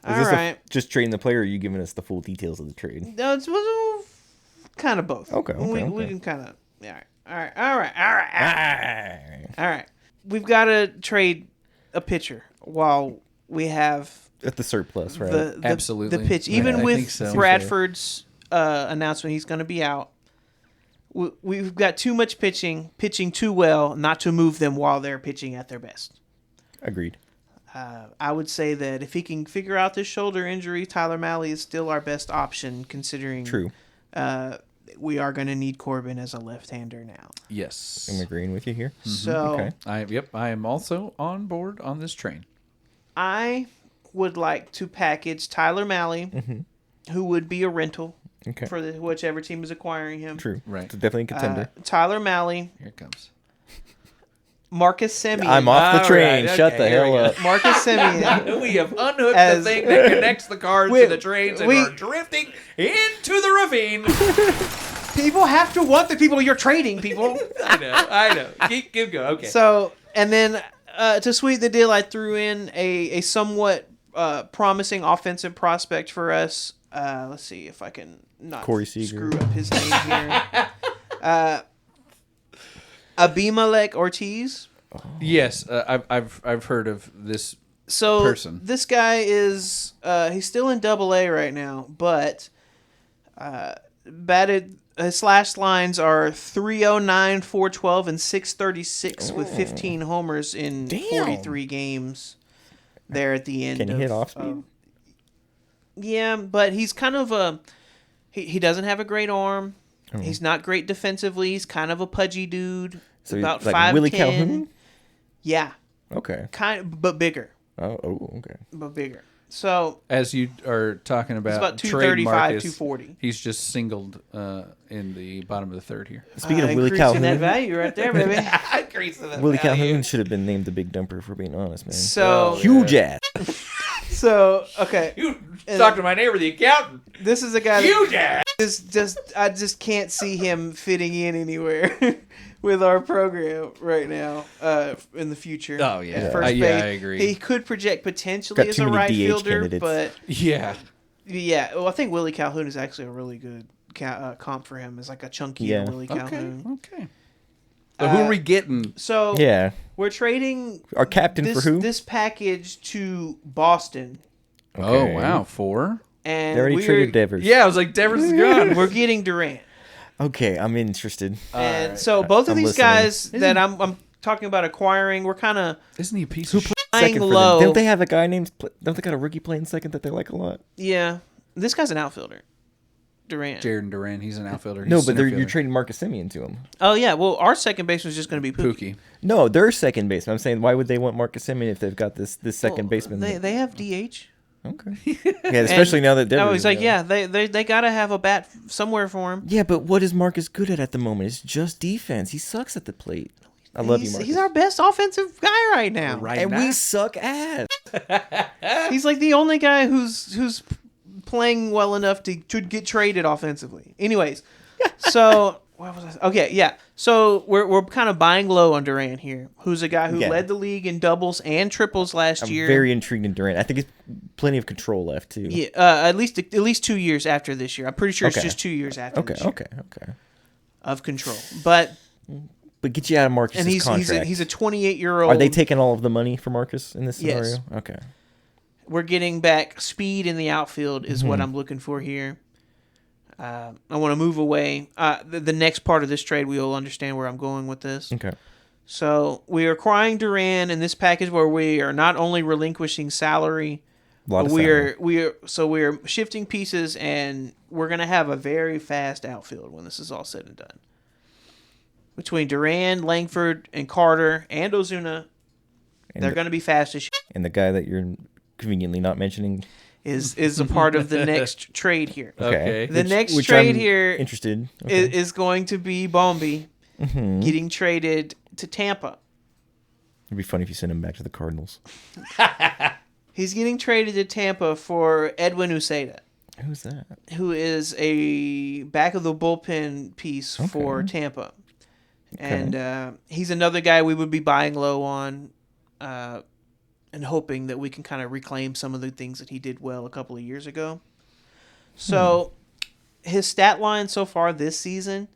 All right. Just trading the player, or are you giving us the full details of the trade? No, it's kind of both. Okay. We can kind of. All right. We've got to trade a pitcher while we have at the surplus, right? Absolutely. The pitch, even with Bradford's announcement, he's going to be out. We've got too much pitching too well not to move them while they're pitching at their best. Agreed. I would say that if he can figure out this shoulder injury, Tyler Mahle is still our best option, considering True. We are going to need Corbin as a left-hander now. Yes. I'm agreeing with you here. Mm-hmm. So, okay. I am also on board on this train. I would like to package Tyler Mahle, who would be a rental for whichever team is acquiring him. True. Right. It's definitely a contender. Tyler Mahle. Here it comes. Marcus Semien. I'm off the train. Right, Shut the hell up. Marcus Semien. We have unhooked the thing that connects the cars to the trains and are drifting into the ravine. People have to want the people you're trading, people. I know. Keep going. Okay. So, and then to sweeten the deal, I threw in a somewhat promising offensive prospect for us. Let's see if I can not screw up his name here. Abimelech Ortiz. Yes, I've heard of this person. This guy is he's still in Double-A right now, but batted his slash lines are .309, .412, and .636 with 15 homers in 43 games. There at the end. Can he hit off speed? Yeah, but he's kind of he doesn't have a great arm. He's not great defensively. He's kind of a pudgy dude. So about like 5'10". Willie Calhoun? Yeah. Okay. But bigger. Oh, okay. But bigger. So as you are talking about, it's about 235, 240. He's just singled in the bottom of the third here. Speaking of Willie Calhoun, that value right there, baby. Willie Calhoun should have been named the big dumper, if we're being honest, man. So huge ass. So okay, you talk to my neighbor, the accountant. This is a guy. Huge ass. I just can't see him fitting in anywhere with our program right now. In the future. Oh yeah, First base. I agree. He could project potentially as a right fielder, but yeah. Well, I think Willie Calhoun is actually a really good comp for him. Is like a chunky Willie Calhoun. Okay. So who are we getting? So we're trading our captain for who? This package to Boston. Okay. Oh wow, 4. And they already traded Devers. Yeah, I was like, Devers is gone. We're getting Durant. Okay, I'm interested. And so both of these guys that I'm talking about acquiring, we're kind of isn't he a piece of shit? Flying low. Don't they have a guy named? Don't they got a rookie playing second that they like a lot? Yeah, this guy's an outfielder. Durant. Jaron Durant. He's an outfielder. He's no, but you're trading Marcus Semien to him. Oh yeah, well our second baseman is just going to be Pookie. No, their second baseman. I'm saying, why would they want Marcus Semien if they've got this second baseman? They have DH. Okay. Yeah, especially now that Devers. No, he's like, they got to have a bat somewhere for him. Yeah, but what is Marcus good at the moment? It's just defense. He sucks at the plate. I love you, Marcus. He's our best offensive guy right now. We suck ass. He's like the only guy who's playing well enough to get traded offensively. Anyways, so what was I? Okay, yeah. So we're kind of buying low on Durant here, who's a guy who Yeah. led the league in doubles and triples last I'm year. very intrigued in Durant. I think it's plenty of control left too. Yeah, at least 2 years after this year. I'm pretty sure it's Okay. just 2 years after this year Okay. of control. But But get you out of Marcus's contract. he's a 28-year-old. Are they taking all of the money for Marcus in this scenario? Yes. Okay. We're getting back speed in the outfield is Mm-hmm. what I'm looking for here. I want to move away. The next part of this trade, we'll understand where I'm going with this. Okay. So we are acquiring Duran in this package where we are not only relinquishing salary, A lot but of salary. we are shifting pieces, and we're gonna have a very fast outfield when this is all said and done. Between Duran, Langford, and Carter and Ozuna, they're gonna be fast as shit. And the guy that you're conveniently not mentioning. Is a part of the next trade here. Okay. The next which trade I'm here interested. Okay. is going to be Bombi Mm-hmm. getting traded to Tampa. It'd be funny if you send him back to the Cardinals. He's getting traded to Tampa for Edwin Uceda, Who's that? who is a back of the bullpen piece for Tampa. And he's another guy we would be buying low on and hoping that we can kind of reclaim some of the things that he did well a couple of years ago. So his stat line so far this season,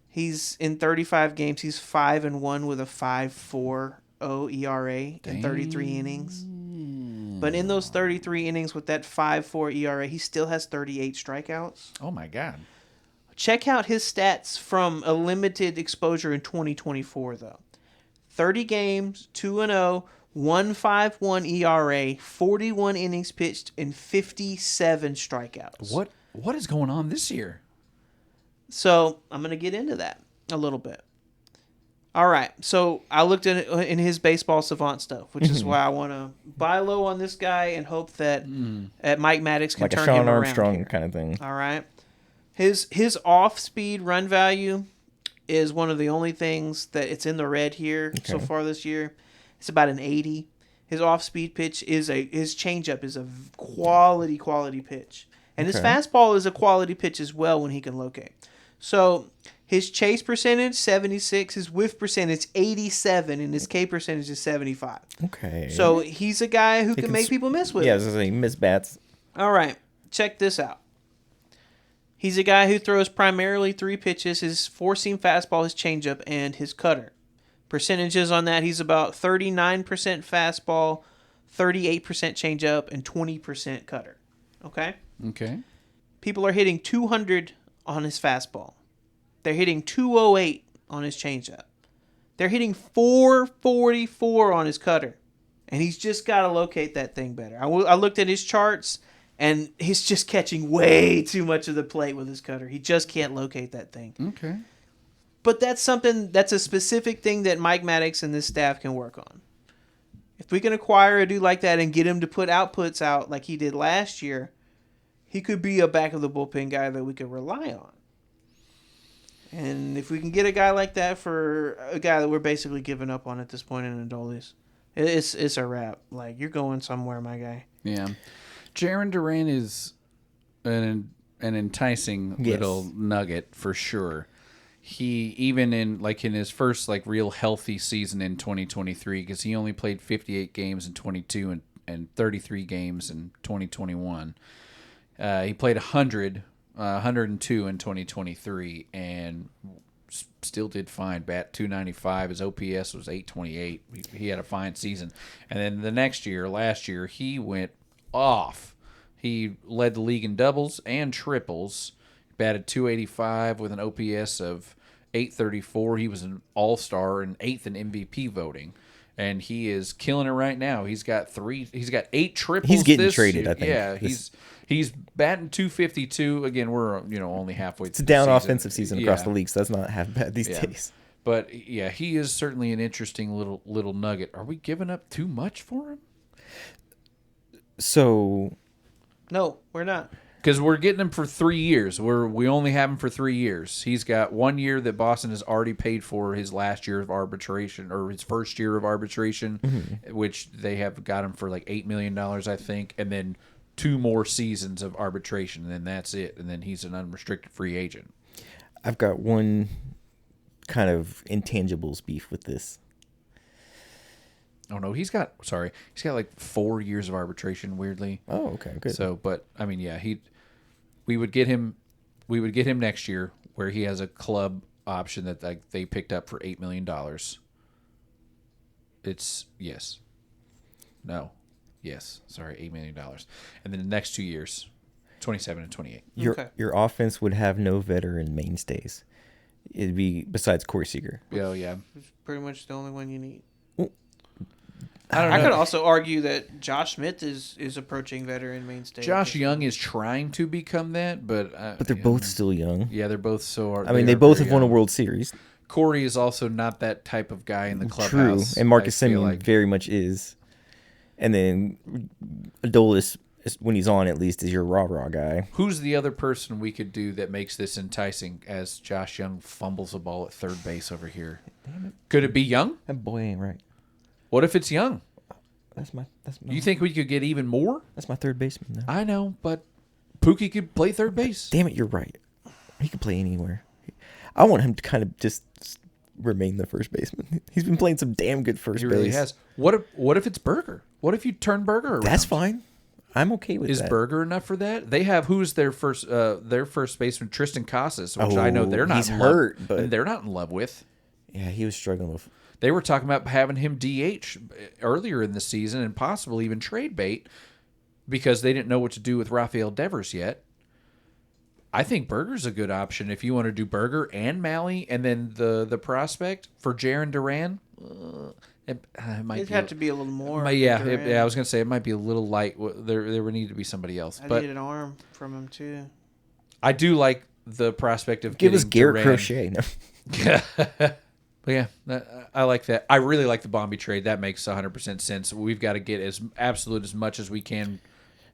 he's in 35 games, he's 5-1 with a 5.40 ERA in 33 innings. But in those 33 innings with that 5.4 ERA, he still has 38 strikeouts. Oh my God. Check out his stats from a limited exposure in 2024, though. 30 games, 2-0, 1.51 ERA, 41 innings pitched, and 57 strikeouts. What is going on this year? So I'm going to get into that a little bit. All right. So I looked in his baseball savant stuff, which is why I want to buy low on this guy and hope that Mike Maddox can Like a turn Sean him around Armstrong here. kind of thing. All right. His off-speed run value is one of the only things that it's in the red here so far this year. It's about an 80. His off-speed pitch his changeup is a quality pitch. And his fastball is a quality pitch as well when he can locate. So his chase percentage, 76. His whiff percentage, 87. And his K percentage is 75. Okay. So he's a guy who can can make people miss with Yeah, I it. was going to say, miss bats. All right. Check this out. He's a guy who throws primarily 3 pitches, his four-seam fastball, his changeup, and his cutter. Percentages on that, he's about 39% fastball, 38% changeup, and 20% cutter. Okay? Okay. People are hitting 200 on his fastball. They're hitting 208 on his changeup. They're hitting 444 on his cutter. And he's just got to locate that thing better. I looked at his charts, and he's just catching way too much of the plate with his cutter. He just can't locate that thing. Okay. But that's a specific thing that Mike Maddox and this staff can work on. If we can acquire a dude like that and get him to put outputs out like he did last year, he could be a back of the bullpen guy that we could rely on. And if we can get a guy like that for a guy that we're basically giving up on at this point in Adolis, it's a wrap. Like, you're going somewhere, my guy. Yeah. Jarren Duran is an enticing little nugget for sure. He even in his first real healthy season in 2023, because he only played 58 games in 22 and 33 games in 2021. He played 102 in 2023 and still did fine. Bat 295. His OPS was 828. He had a fine season. And then last year, he went off. He led the league in doubles and triples. Batted 285 with an OPS of 834. He was an all-star and 8th in MVP voting. And he is killing it right now. He's got 8 triples. He's getting traded, I think. Yeah, he's batting 252. Again, we're only halfway through It's a down the offensive season across the league, so that's not half bad these days. But yeah, he is certainly an interesting little nugget. Are we giving up too much for him? So No, we're not. Because we're getting him for 3 years. We only have him for 3 years. He's got 1 year that Boston has already paid for his last year of arbitration, or his first year of arbitration, which they have got him for $8 million, I think, and then 2 more seasons of arbitration, and then that's it. And then he's an unrestricted free agent. I've got one kind of intangibles beef with this? Oh no, he's got like 4 years of arbitration. Weirdly. Oh, okay, good. So, but I mean, yeah, we would get him next year, where he has a club option that they picked up for $8 million. It's yes, no, yes. Sorry, $8 million, and then the next 2 years, 27 and 28. Your offense would have no veteran mainstays. It'd be besides Corey Seager. Oh yeah, It's pretty much the only one you need. I don't know. I could also argue that Josh Smith is approaching veteran mainstay. Josh Young is trying to become that, but But they're both still young. Yeah, they're both so. I mean, they both have won a World Series. Corey is also not that type of guy in the clubhouse. True, and Marcus I feel Semien very much is. And then Adolis, when he's on, at least, is your rah-rah guy. Who's the other person we could do that makes this enticing as Josh Young fumbles the ball at third base over here? Damn it. Could it be Young? That boy ain't right. What if it's Young? That's my. You think we could get even more? That's my third baseman now. I know, but Pookie could play third base. Damn it, you're right. He can play anywhere. I want him to kind of just remain the first baseman. He's been playing some damn good first He base. really has. What if it's Berger? What if you turn Berger around? That's fine. I'm okay with Is that. Berger enough for that? They have who's their first baseman, Tristan Casas, which I know they're not. He's in hurt, love, but they're not in love with. Yeah, he was struggling with. They were talking about having him DH earlier in the season and possibly even trade bait because they didn't know what to do with Rafael Devers yet. I think Berger's a good option if you want to do Berger and Malley and then the prospect for Jarren Duran. It might It'd have to be a little more. Yeah, I was going to say it might be a little light. There would need to be somebody else. I But need an arm from him too. I do like the prospect of Give us Garrett Duran. Crochet. No. But yeah, I like that. I really like the Bombi trade. That makes 100% sense. We've got to get as much as we can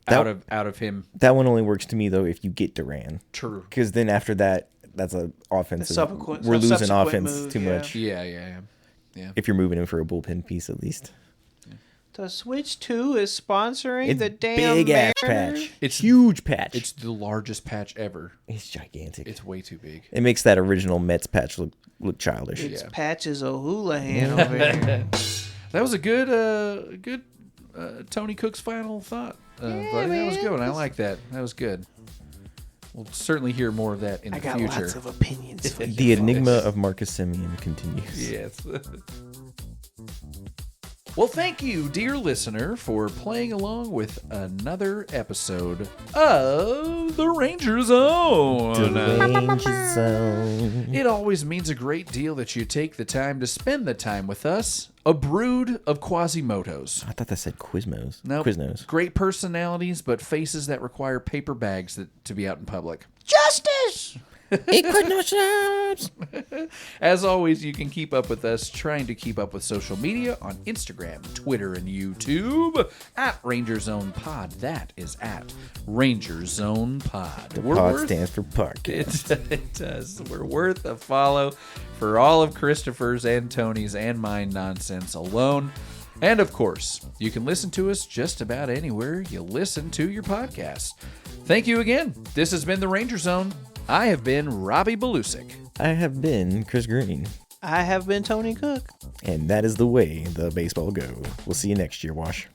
out of him. That one only works to me though if you get Duran. True. Because then after that, that's an offensive. Subsequent- We're losing subsequent offense move, too yeah. much. Yeah. If you're moving him for a bullpen piece at least. The Switch 2 is sponsoring It's the damn big ass Mariners. patch. It's Huge patch. It's the largest patch ever. It's gigantic. It's way too big. It makes that original Mets patch look childish. It's Yeah. patches of Houlihan over here. That was a good Tony Cook's final thought. Buddy. That was good. I like that. That was good. We'll certainly hear more of that in I the got future. lots of opinions for you. The enigma of Marcus Semien continues. Yes. Well, thank you, dear listener, for playing along with another episode of The Ranger Zone. Danger zone. It always means a great deal that you take the time to spend the time with us, a brood of Quasimodos. I thought that said Quizmos. Nope. Quiznos. Great personalities, but faces that require paper bags to be out in public. Justice! Equinox. As always, you can keep up with us trying to keep up with social media on Instagram, Twitter, and YouTube at Ranger Zone Pod. That is at Ranger Zone Pod. Pod stands for podcast. It does. We're worth a follow for all of Christopher's and Tony's and mine nonsense alone. And of course, you can listen to us just about anywhere you listen to your podcast. Thank you again. This has been the Ranger Zone. I have been Robbie Belusic. I have been Chris Green. I have been Tony Cook. And that is the way the baseball go. We'll see you next year, Wash.